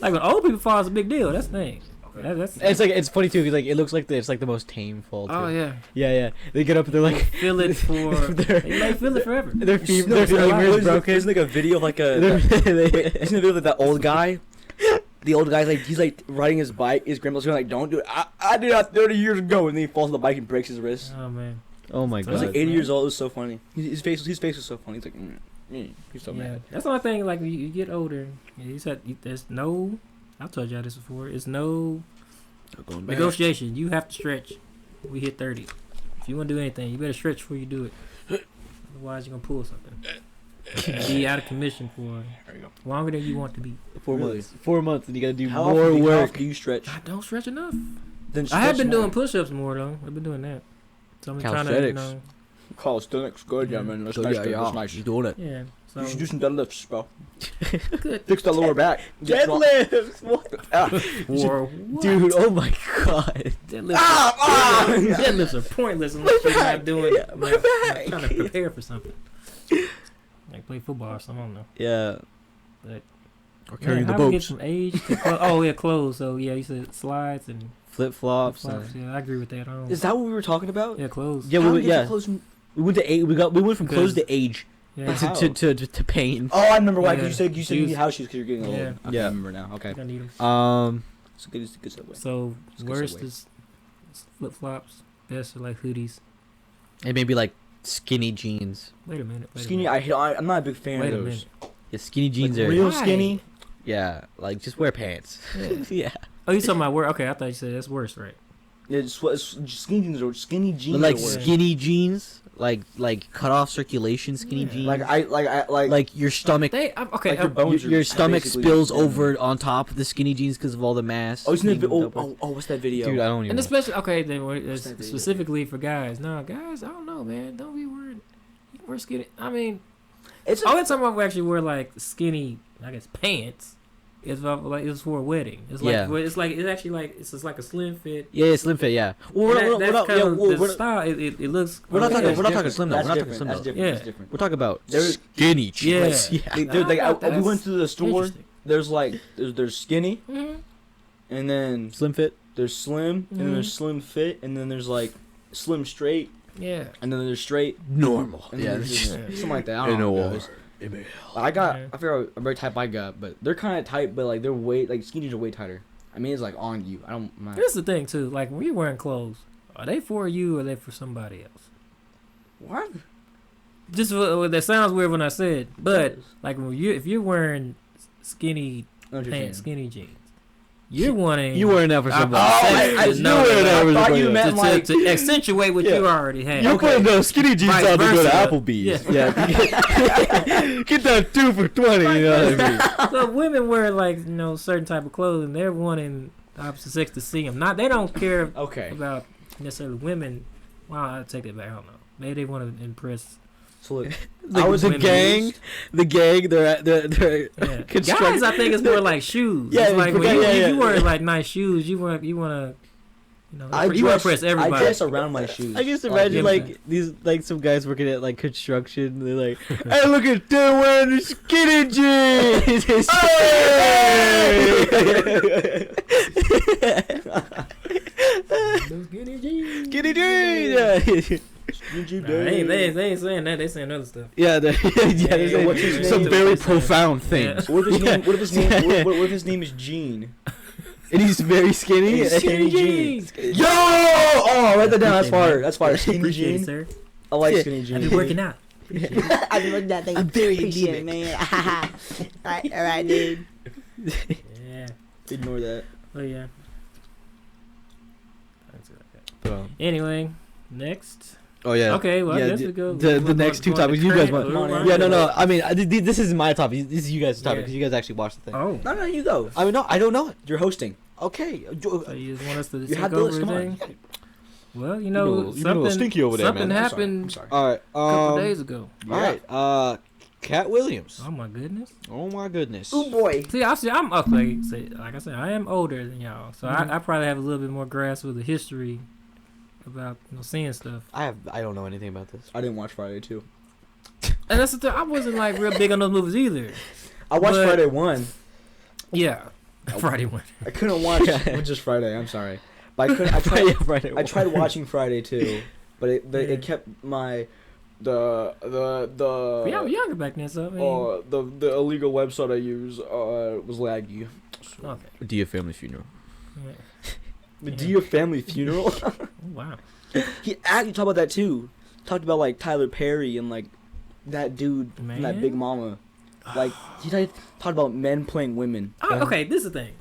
like when old people fall, it's a big deal. That's the thing. That's It's funny too. 'Cause, like it looks like it's like the most tame fall. Too. oh yeah. Yeah. They get up and they're like Feel it for. Their- They may feel it forever. their No, their it's like- femur is isn't broken. like a video of like a. They're- Isn't the video of that old guy? The old guy's like he's like riding his bike. His grandma's like, "Don't do it." I did that 30 years ago, and then he falls on the bike and breaks his wrist. Oh man. Oh my He was god. like 80 years old. It was so funny. His face was so funny. He's like, he's so Yeah, mad. that's the only thing. Like when you get older, you said there's no. I've told y'all this before. It's no negotiation. You have to stretch. We hit 30. If you want to do anything, you better stretch before you do it. Otherwise, you're gonna pull something. Be out of commission for longer than you want to be. 4 months. 4 months and you gotta do How more often work. do you stretch? I don't stretch enough. Then I have stretch been more. doing push-ups more though. I've been doing that. So I'm trying to, Calisthenics. Calisthenics, good, yeah, Yeah. man. That's So, nice. yeah, dude. yeah. That's nice. You doing it? yeah. So You should do some deadlifts, bro. good. Fix that lower back. Get strong. Deadlifts. What? Ah. For what? Dude, oh my god. Deadlifts, Ah! deadlifts are pointless unless you're not doing. Yeah, my like, back. trying to prepare for something. Like play football or something. I don't know. Yeah. But Or carrying the how we get boats. from age to oh yeah, clothes. So yeah, you said slides and Flip flops. flops. Yeah, I agree with that. I don't, Is that what we were talking about? yeah, clothes. Yeah, How do we, we get yeah. your clothes from We went to age. We went from clothes to age Yeah. How? to pain. Oh, I remember why. Yeah. Because you said you need Shoes. house shoes because you're getting old. Yeah. I Yeah. remember now. Okay. I need 'em. It's a good segue. So It's a good worst segue. is flip flops. Best are like hoodies. And maybe like skinny jeans. Wait a minute. Skinny, I'm not a big fan Wait a of those. minute. Yeah, skinny jeans Like are. real Why? skinny. Yeah, like just wear pants. Yeah. Yeah. Oh, you talking about where? Okay, I thought you said that's worse, right? Yeah, skinny jeans are skinny jeans. But like are worse. skinny jeans, like cut off circulation skinny Yeah. jeans. Like your stomach. Okay. Like your bones Your are stomach basically- spills over on top of the skinny jeans because of all the mass. Oh, isn't it? being built up. What's that video? Dude, I don't even. and know. especially then What's that video? specifically for guys. No, guys, I don't know, man. Don't be worried. You can wear skinny. I mean, It's a, only time I've actually wear like skinny, I guess pants. It's like it's for a wedding. It's like Yeah. it's actually like it's just like a slim fit. Yeah, slim fit. Yeah. Well, And we're not. kind Yeah, of well, the we're not- style. It looks. We're not talking- that's we're not talking different. slim though. That's We're not talking different. slim That's though. different. Yeah. That's different. We're talking about There's- skinny jeans. Yeah. Yeah. We went to the store. Interesting. There's like there's skinny, Mhm. and then Slim fit. there's slim, and then Mhm. there's slim fit, and then there's like slim straight, Yeah. and then there's straight, Normal. and Yeah. then there's just Yeah. something like that. I don't know. What it is. I Yeah. forgot a very type I got, but they're kind of tight, but like they're way like skinny jeans are way tighter. I mean, it's like on you. I'm not. Here's the thing too. Like when you're wearing clothes, are they for you or are they for somebody else? What? Just that sounds weird when I said, but like if you're wearing skinny I know what you're pants, saying. skinny jeans, you're wanting You wearing that for I- somebody. I- I You know wearing that. that for I thought somebody you else. meant like to accentuate what Yeah. you already have. You're putting those skinny jeans Vice on to go to versa. Applebee's. Yeah. Get that 2 for $20. You know what I mean? So women wear like certain type of clothes, and they're wanting the opposite sex to see them. Not they don't care okay. about necessarily women. Well, I take that back. I don't know. Maybe they want to impress. So look, I was the women gang. used. The gang. They're Yeah. construct- Guys, I think it's more like shoes. Yeah, It's like when yeah. you wear like nice shoes, you want to, you want to I impress everybody. I dress around my shoes. I just Oh, imagine yeah. like these like some guys working at like construction. They're like, "Hey, look at them wearing the skinny jeans." Skinny jeans. Skinny jeans. Nah, they ain't saying that. They saying other stuff. Yeah, they're Yeah, saying what's his some name? very profound things. What if his name? What if his name? What if his name is Gene? And he's very skinny. He's Skinny Skinny Gene. jeans. Yo! Oh, write that down. That's Appreciate fire. it. That's fire. Skinny Appreciate it, Gene. sir. I like Yeah. Skinny I've Gene. been working out. I've been looking at things. I'm very Appreciate it, anemic. man. all right, dude. Yeah. Ignore that. Oh yeah. Anyway, next. Oh yeah. Okay, well, I Yeah, guess we go. the next two topics. You guys want? Yeah, no. I mean, this is my topic. This is you guys' topic Yeah. because you guys actually watched the thing. Oh. No, you go. I mean, no, I don't know it. You're hosting. Okay. So you just want us to You take had the over list. Come everything? on. Well, You've been a little something stinky over there, something man. I'm sorry. I'm happened sorry. All right. a couple days ago. All right. Cat Williams. Oh my goodness. Oh my goodness. Oh boy. See, I'm okay. Like I said, I am older than y'all, so I probably have a little bit more grasp of the history about seeing stuff. I don't know anything about this. I didn't watch Friday 2. And that's the thing. I wasn't like real big on those movies either. I watched But- Friday 1. Yeah, Oh. Friday one. I couldn't watch just Friday. I'm sorry, but I couldn't. I tried watching Friday 2, but it kept my the Yeah, I was younger back then, so I mean, the illegal website I use was laggy. okay. Dia family funeral. Yeah. The Yeah. Dia family funeral. Oh, wow. He actually talked about that too. Talked about like Tyler Perry and like that dude from that Man. Big Mama. Like he talked about men playing women. Okay, this is the thing.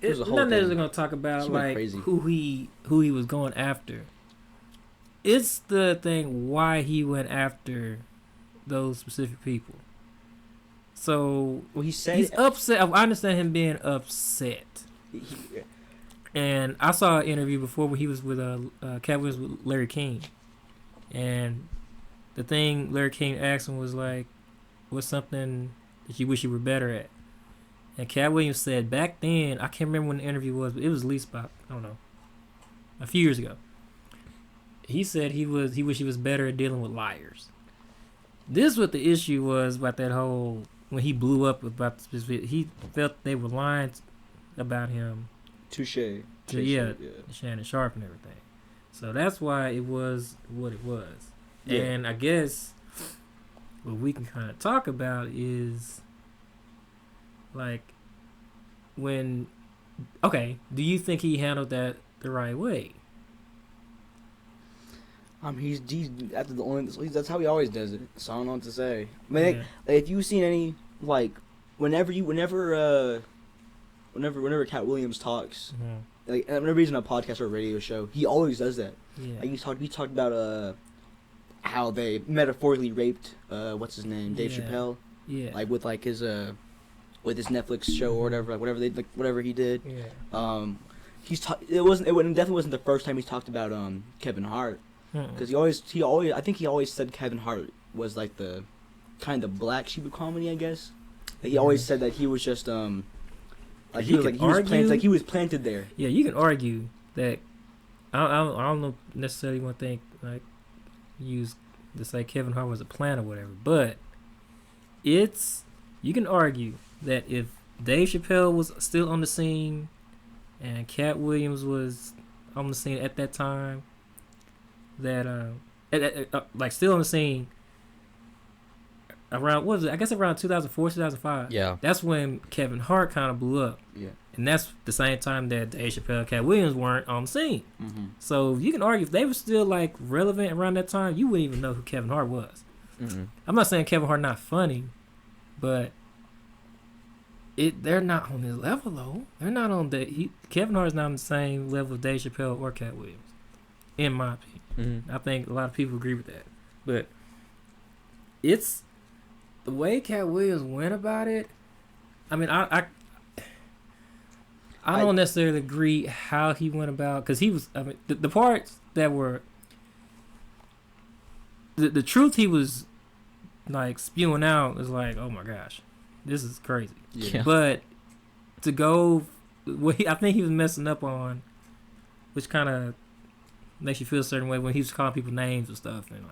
There's a whole None of this is thing. gonna talk about She went like crazy. who he was going after. It's the thing why he went after those specific people. So Well, he said he's upset. I understand him being upset. And I saw an interview before where he was with Cat Williams with Larry King, and the thing Larry King asked him was like, "What's something that you wish you were better at?" And Cat Williams said back then, I can't remember when the interview was, but it was at least about, I don't know, a few years ago. He said he wished he was better at dealing with liars. This is what the issue was about that whole, when he blew up about the specific, he felt they were lying about him. touche. Yeah, Shannon Sharp and everything. So that's why it was what it was. Yeah. And I guess what we can kind of talk about is like when. Okay, do you think he handled that the right way? He's after the only that's how he always does it. So I don't know what to say. I mean, Yeah. like, if you've seen any like whenever Cat Williams talks, like whenever he's in a podcast or a radio show, he always does that. Yeah. Like he talked about how they metaphorically raped what's his name, Dave Yeah. Chappelle, Yeah. like with his Netflix show or whatever, like whatever he did. Yeah. It definitely wasn't the first time he's talked about Kevin Hart, because he always I think he always said Kevin Hart was like the kind of black sheep of comedy, I guess. Like, he always said that he was just like You can argue- he was planted there. Yeah, you can argue that. I don't know necessarily one thing like use to say Kevin Hart was a plant or whatever, but you can argue that if Dave Chappelle was still on the scene and Cat Williams was on the scene at that time, that like still on the scene around what was it? I guess around 2004, 2005. Yeah. That's when Kevin Hart kind of blew up. Yeah. And that's the same time that Dave Chappelle, Cat Williams weren't on the scene. Mm-hmm. So you can argue if they were still like relevant around that time, you wouldn't even know who Kevin Hart was. Mm-hmm. I'm not saying Kevin Hart not funny, but they're not on his level though. They're not on Kevin Hart's not on the same level of Dave Chappelle or Cat Williams, in my opinion. Mm-hmm. I think a lot of people agree with that. But it's the way Cat Williams went about it. I mean, I don't necessarily agree how he went about, because he was. I mean, the parts that were the truth he was like spewing out is like, oh my gosh, this is crazy. Yeah. But to go, I think he was messing up on, which kind of makes you feel a certain way when he was calling people names and stuff, and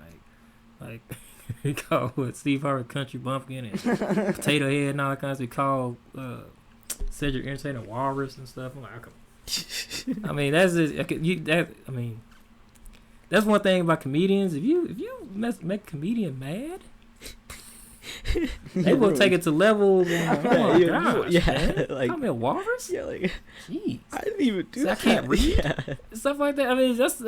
like he called Steve Harvey country bumpkin and potato head and all that kind of stuff. He called Cedric Entertainer walrus and stuff. I'm like, okay. I mean, that's just, I mean, that's one thing about comedians. If you make a comedian mad, they will take it to levels. Oh my gosh, man. like, I'm a walrus. yeah, like Jeez. I didn't even do So I that. can't read? Yeah. Stuff like that. I mean, that's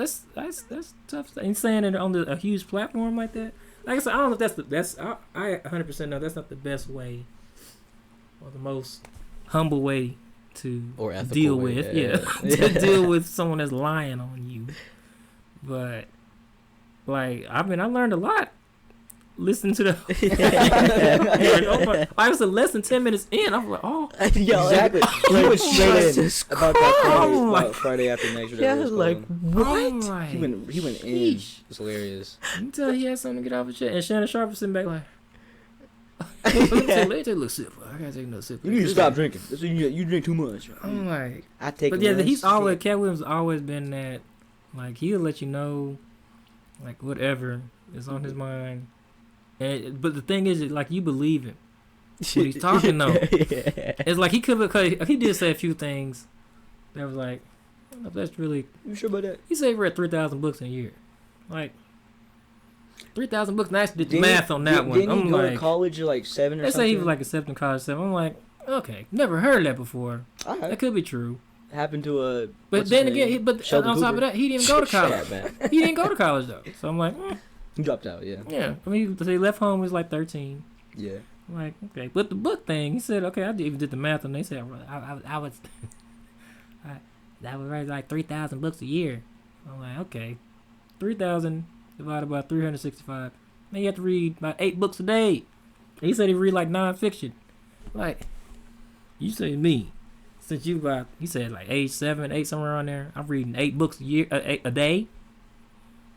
tough. And saying it on a huge platform like that. Like I said, I don't know if that's the best. I 100% know that's not the best way or the most humble way to Or ethical deal way, with. yeah. To deal with someone that's lying on you. But like, I mean, I learned a lot. Listen to the. I was less than 10 minutes in. I was like, oh, Yeah, Exactly. He like, went straight in Jesus about that Christ. about Friday after next. yeah, whatever it's like called. what? Right. He went in. Sheesh. It's hilarious. You can tell he had something to get off his chest. And Shannon Sharp was sitting back like, let me take a little sip. I gotta take another sip. You need to stop drinking. You drink too much. I'm like, I take. but yeah, he's always Cat Williams has always been that. Like he'll let you know, like whatever is on his mind. And but the thing is, like you believe him. What he's talking though. Yeah. It's like he could, because he did say a few things that was like, I don't know if that's really. You sure about that? He said he read 3,000 books in a year, like 3,000 books. And I actually did the Didn't math on that one. Didn't he I'm go like, to college at like 7 or they something? say he was like accepting college 7. I'm like, okay, never heard of that before. Alright. That could be true. Happened to a. But what's then his again, name? but Sheldon on top Cooper. of that, he didn't go to Shut college. up, man. He didn't go to college though. So I'm like, He dropped out. Yeah. yeah. I mean, he left home when he was like 13. Yeah. I'm like, okay. But the book thing, he said, okay, I even did the math, and they said I was that would write like 3,000 books a year. I'm like, okay, 3,000 divided by 365. Man, you have to read about 8 books a day. And he said he read like nonfiction. Like, you say me. Since you about, he said like age 7, 8, somewhere around there. I'm reading 8 books a day.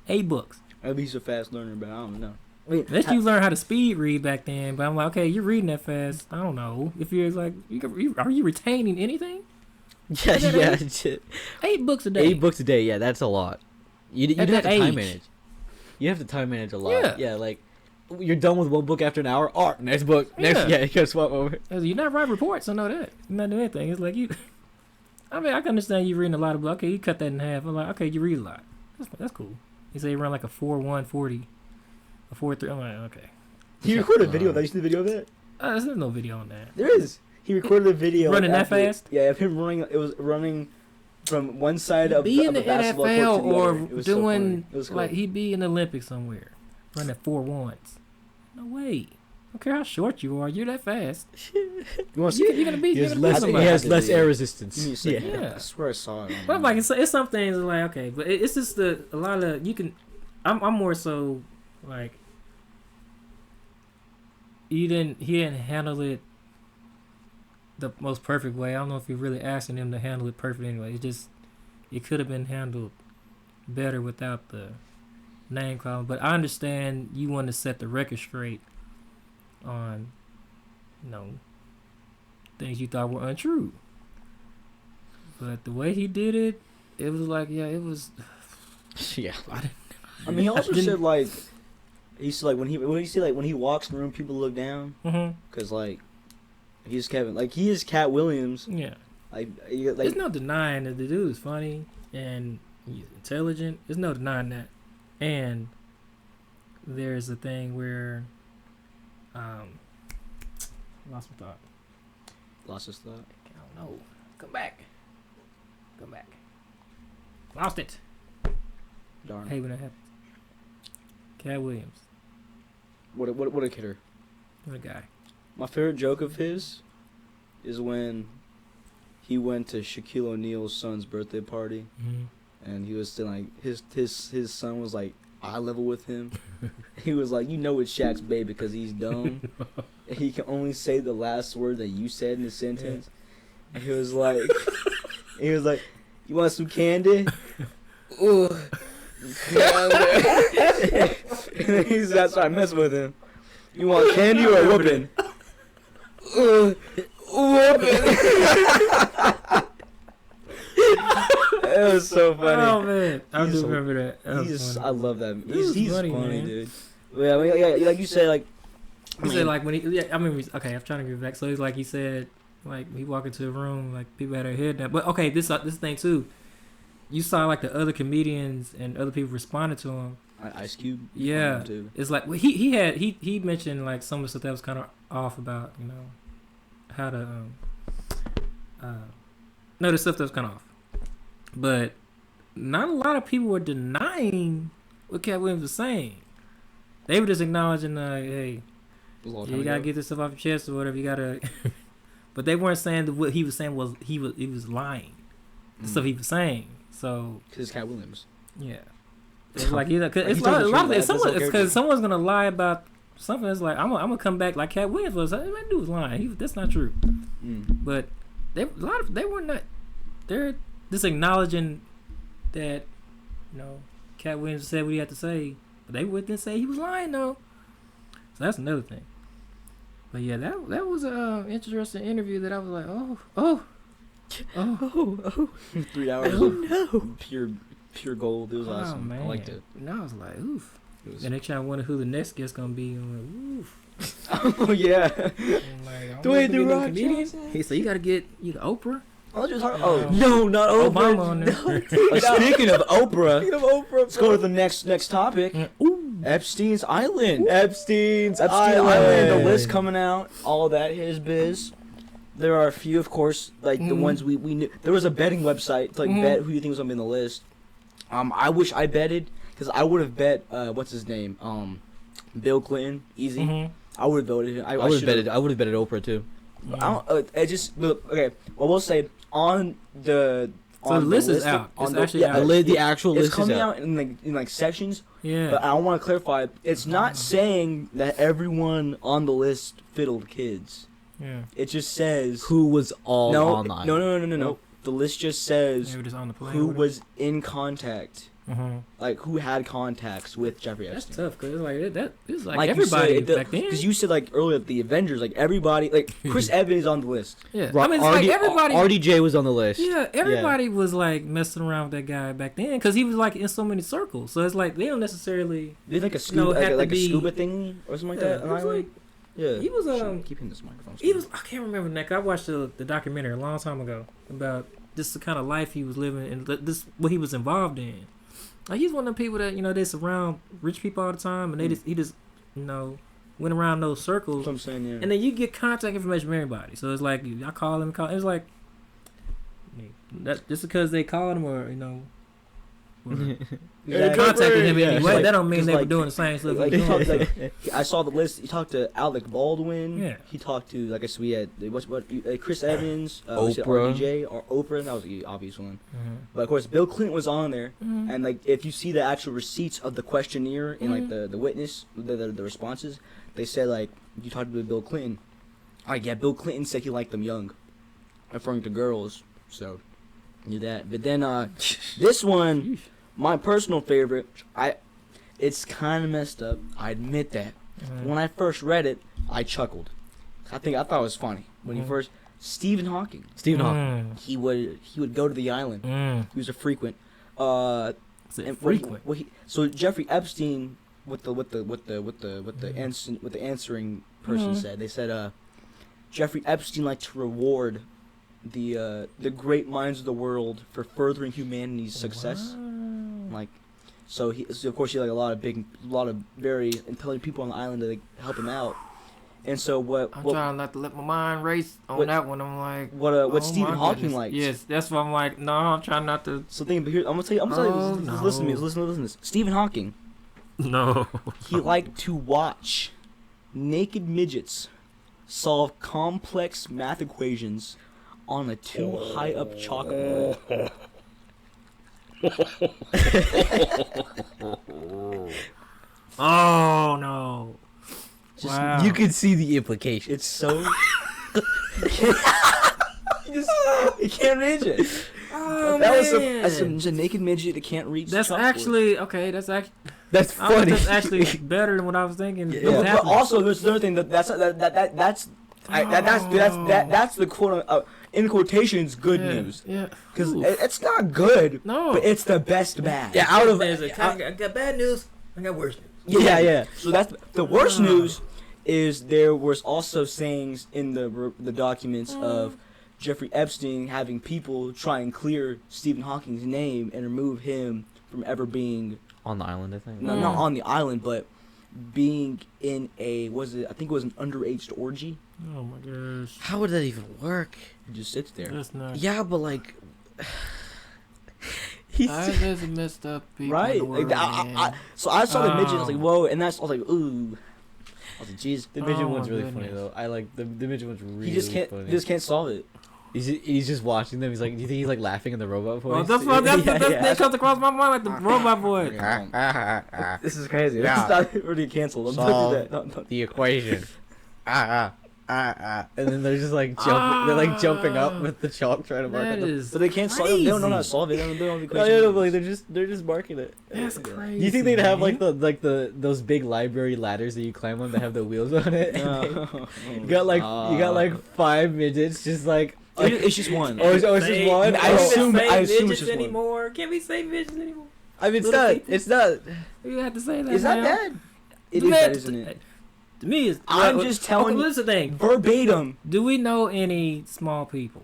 8 books. Maybe he's a fast learner, but I don't know. I mean, Unless you learn how to speed read back then. But I'm like, okay, you're reading that fast. I don't know. If you're like, are you retaining anything? Yeah, Is that yeah. 8? shit. 8 books a day. 8 books a day, yeah, that's a lot. You'd At have that to time age. manage. You have to time manage a lot. Yeah. Yeah, like you're done with one book after an hour. Oh, next book. Next, Yeah. yeah, you gotta swap over. You're not writing reports. I know that. You're not doing anything. It's like you. I mean, I can understand you reading a lot of books. Okay, you cut that in half. I'm like, okay, you read a lot. That's cool. You say you run like a 4-1-40. A 4-3. I'm like, okay. He recorded a video of that. You see the video of that? There's no video on that. There is. He recorded a video. Running that after- fast? Yeah, of him running. It was running from one side of, Be of in the the basketball NFL court to the or other. It was so doing funny. It was cool. like he'd be in the Olympics somewhere, running 4-1s. No way. I don't care how short you are. You're that fast. You want to see? You're gonna be. He You're has gonna be less. He somebody. has less air Give me resistance. a second. Yeah. I swear I saw it. But like it's some things that like okay, but it's just a lot of you can. I'm more so like he didn't handle it the most perfect way. I don't know if you're really asking him to handle it perfect anyway. It could have been handled better without the name calling. But I understand you want to set the record straight on things you thought were untrue. But the way he did it, it was like it was. Yeah. I mean, he also said like he said like when he walks in the room, people look down Mm-hmm. because like he's Kevin, like he is Cat Williams. Yeah. Like There's no denying that the dude is funny and he's intelligent. There's no denying that. And there's a thing where lost my thought. lost his thought. I don't know. Come back. Lost it. Darn. Hey, when that happens. Cat Williams. What a kidder. What a guy. My favorite joke of his is when he went to Shaquille O'Neal's son's birthday party, and he was still like his son was like eye level with him. He was like, you know it's Shaq's baby because he's dumb. And he can only say the last word that you said in the sentence. And he was like, you want some candy? Ooh. And that's why I mess with him. You want candy or a whooping? Whooping. It was so funny. Oh man, I do He's- remember that. That was funny. I love that. He's He's funny, funny, man. dude. Yeah, I mean, yeah, like you said, like He said like when he, yeah, I mean, okay, I'm trying to get back. So he's like he said, like he walked into the room, like people had their head down. But okay, this thing too, you saw like the other comedians and other people responded to him. Ice Cube. Yeah, Too. it's like well, he mentioned like some of the stuff that was kind of off about how to no the stuff that was kind of off, but not a lot of people were denying what Cat Williams was saying. They were just acknowledging hey. You gotta get this stuff off your chest or whatever. You gotta, but they weren't saying that what he was saying was he was lying. The stuff he was saying. So Because it's Cat Williams. yeah, it's like cause Like, it's he a lot, tells the of truth, it's that's someone. okay. It's because someone's gonna lie about something. That's like I'm gonna come back like Cat Williams was. That dude was lying. That's not true. But they were not. They're just acknowledging that Cat Williams said what he had to say, but they wouldn't say he was lying though. So that's another thing. But yeah, that was an interesting interview that I was like, oh. 3 hours of pure gold. It was awesome. Man. I liked it. And I was like, oof. It was. And they trying to wonder who the next guest gonna be. I'm like, oof. Oh yeah. I'm like, Dwayne The no Rock comedian. Johnson. He said you gotta get you the Oprah. Oh, Oh. no, not Oprah. Obama on there. Speaking of Oprah, Oprah, let's go to the next topic. Ooh. Epstein's Island. Epstein's Epstein Island. The list coming out. All that his biz. There are a few, of course, like the ones we knew. There was a betting website to bet who you think was gonna be on the list. I wish I betted because I would have bet what's his name, Bill Clinton, easy. Mm-hmm. I would have voted him. I would have betted. I would have betted Oprah too. I don't. I just look, okay. Well, we'll say on the. So the list is out. It's actually out. The actual It's list is coming out. out in like sections, Yeah. but I want to clarify. It's not saying that everyone on the list fiddled kids. Yeah. It just says Who was all no, on the island? no. Nope. The list just says They were just on the plane. who was in contact, Mm-hmm. like who had contacts with Jeffrey That's Epstein. tough because it's like Like everybody back then. because you said like earlier the Avengers, like everybody, like Chris Evans is on the list. Yeah. Ro- I mean, it's like RD everybody. RDJ was on the list. Yeah, everybody was like messing around with that guy back then because he was like in so many circles. So it's like they don't necessarily. They did like a No, scuba, it had to like a be- scuba thing or something like that. it on was Island? like Yeah. he was Shit, keep hitting this microphone. he was I can't remember that. I watched the documentary a long time ago about just the kind of life he was living and this what he was involved in. Like he's one of the people that they surround rich people all the time, and he just went around those circles. That's what I'm saying, yeah. And then you get contact information from everybody. So it's like I call him. It's like that just because they called him or contacted him anyway. Like, that don't mean they were like, doing the same stuff. Like, he's he doing. talked, like, I saw the list. He talked to Alec Baldwin. Yeah. He talked to, like I said, we had Chris Evans, Oprah. RDJ, or Oprah. That was the obvious one. Mhm. But of course, Bill Clinton was on there, Mhm. and like if you see the actual receipts of the questionnaire and like the witness, the responses, they said like you talked to Bill Clinton. Like yeah, Bill Clinton said he liked them young, referring to girls. So knew that. But then this one. My personal favorite, it's kind of messed up. I admit that. Mhm. When I first read it, I chuckled. I thought it was funny when he first. Stephen Hawking. Stephen Hawking. He would go to the island. He was a frequent. And Frequent. So Jeffrey Epstein, what the answering person said. They said Jeffrey Epstein liked to reward the great minds of the world for furthering humanity's success. Wow. Like, so of course he had like a lot of very intelligent people on the island to like, help him out. And so I'm trying not to let my mind race on that one. I'm like, what Stephen Hawking liked. Yes, that's what I'm like. No, I'm trying not to. So think, but here I'm gonna tell you. Listen to me. Listen to this. Stephen Hawking. No. He liked to watch naked midgets solve complex math equations on a too high up chalkboard. Oh no! Just, wow. You can see the implication. It's so. You can't reach it. Oh That's a naked midget that can't reach. That's chalkboard. actually okay. That's That's funny. That's actually better than what I was thinking. Yeah. But also, there's another thing that's the quote in quotations good news. Yeah. Because it's not good. No. But it's the best bad. Yeah, out of I got bad news. I got worse news. yeah. So that's the worst news. Is there was also sayings in the documents of Jeffrey Epstein having people try and clear Stephen Hawking's name and remove him from ever being on the island, I think. not on the island, but being in I think it was an underage orgy. Oh my gosh. How would that even work? He just sits there. That's not. Yeah, but like, There's messed up people. Right. In the world, Like, so I saw the midget. I was like, whoa, and I was like, ooh. I was like, jeez. the midget Oh, one's my really goodness. funny though. I like the midget one's really He just can't solve it. He's just watching them. He's like, do you think he's like laughing in the robot voice? Oh, that's what that comes across my mind like the robot voice. This is crazy. Yeah. This is not already canceled. I'm Solve telling you that. No. the equation. And then they're just like they're like jumping up with the chalk trying to mark That it. is But they can't solve it. They don't know how to solve it. They don't know the No, equation. but like they're just marking it. That's crazy. You think they'd have like those big library ladders that you climb on that have the wheels on it? You got like 5 midgets just like. It's just one. Oh, it's just one. I assume it's just one. anymore. Can't we say midgets anymore? I mean, Little people. it's not. You have to say that. Is that now. bad? It To is me, bad, isn't it? To me, it's. I'm just telling you. This is the thing. Verbatim. Do we know any small people?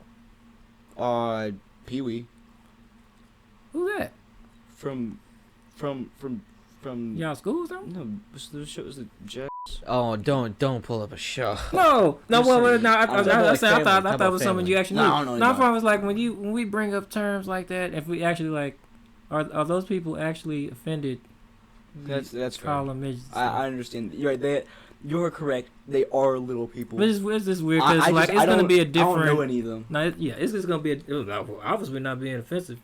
Pee Wee Who's that? from. Y'all school or something? No, the show was the Jets. Oh, don't pull up a show. No, Just saying. I talking about, like, thought family. it was something you actually knew. No, I don't know No, about it. I was like when we bring up terms like that, if we actually like, are those people actually offended? That's fair. Call them midgets. I understand. You're right. You're correct. They are little people. But it's just weird I because like it's gonna be a I don't know different. any of them. No, it's just gonna be obviously not being offensive.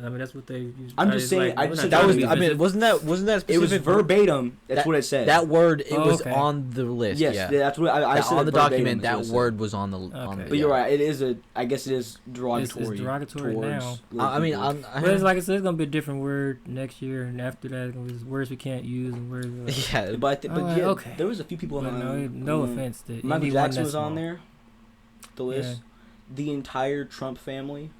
I mean that's what they. I'm just saying. I just said That that was. was. I mean, wasn't that specific? It was verbatim. That's what it said. That word. It was okay. on the list. Yes, yeah. that's what I said. On the verbatim, document, that's what that it said. word was on the. Okay. But you're right. It is a. I guess it is derogatory. It's derogatory towards now. little I mean, people. But it's like I said, it's gonna be a different word next year, and after that, it's gonna be words we can't use and words. yeah. But yeah, okay. there was a few people But on the. no offense to Michael anyone Jackson that's was on small. there. The list. The entire Trump family.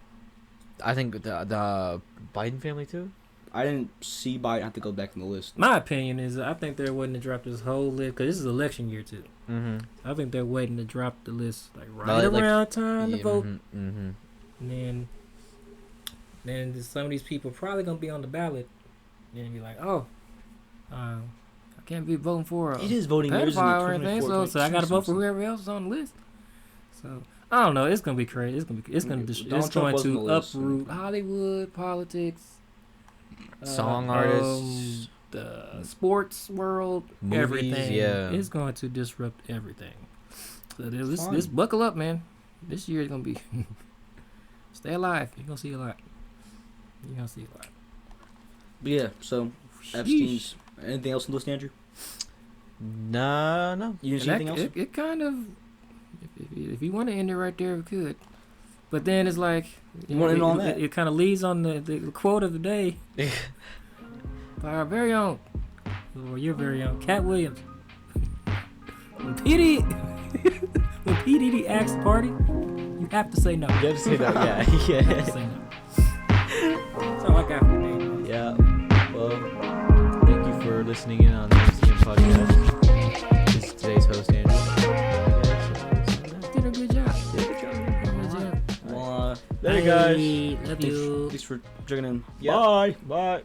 I think the Biden family too. I didn't see Biden. I have to go back in the list. My opinion is I think they're waiting to drop this whole list because this is election year too. Mm-hmm. I think they're waiting to drop the list like Like- around time to vote, Mm-hmm. and then some of these people probably gonna be on the ballot Then you'd be like, oh, I can't be voting for a It is voting years in pedophile or anything, 2024, so I got to vote for 2026. whoever else is on the list. So I don't know. It's gonna be crazy. It's going wasn't to on the list, so- uproot Hollywood, politics, Song artists, the sports world, movies, everything. yeah. It's going to disrupt everything. So this Fine. buckle up, man. This year is gonna be stay alive. You're gonna see a lot. You're gonna see a lot. But yeah, so Epstein's. Anything else on the list, Andrew? No. You didn't see anything else? It kind of, if you want to end it right there, we could. But then it's like You want to end on that? It kind of leads on the quote of the day by our very own, or your very own, Cat Williams. When P. Diddy asks the party, you have to say no. You have to say that, yeah. You have to say no. That's all I got for today. Yeah. Well, thank you for listening in on the MCM podcast. This is today's host, Andrew. Did a good job. Well, Later, guys. Love you. thanks for checking in. Yeah. Bye. Bye.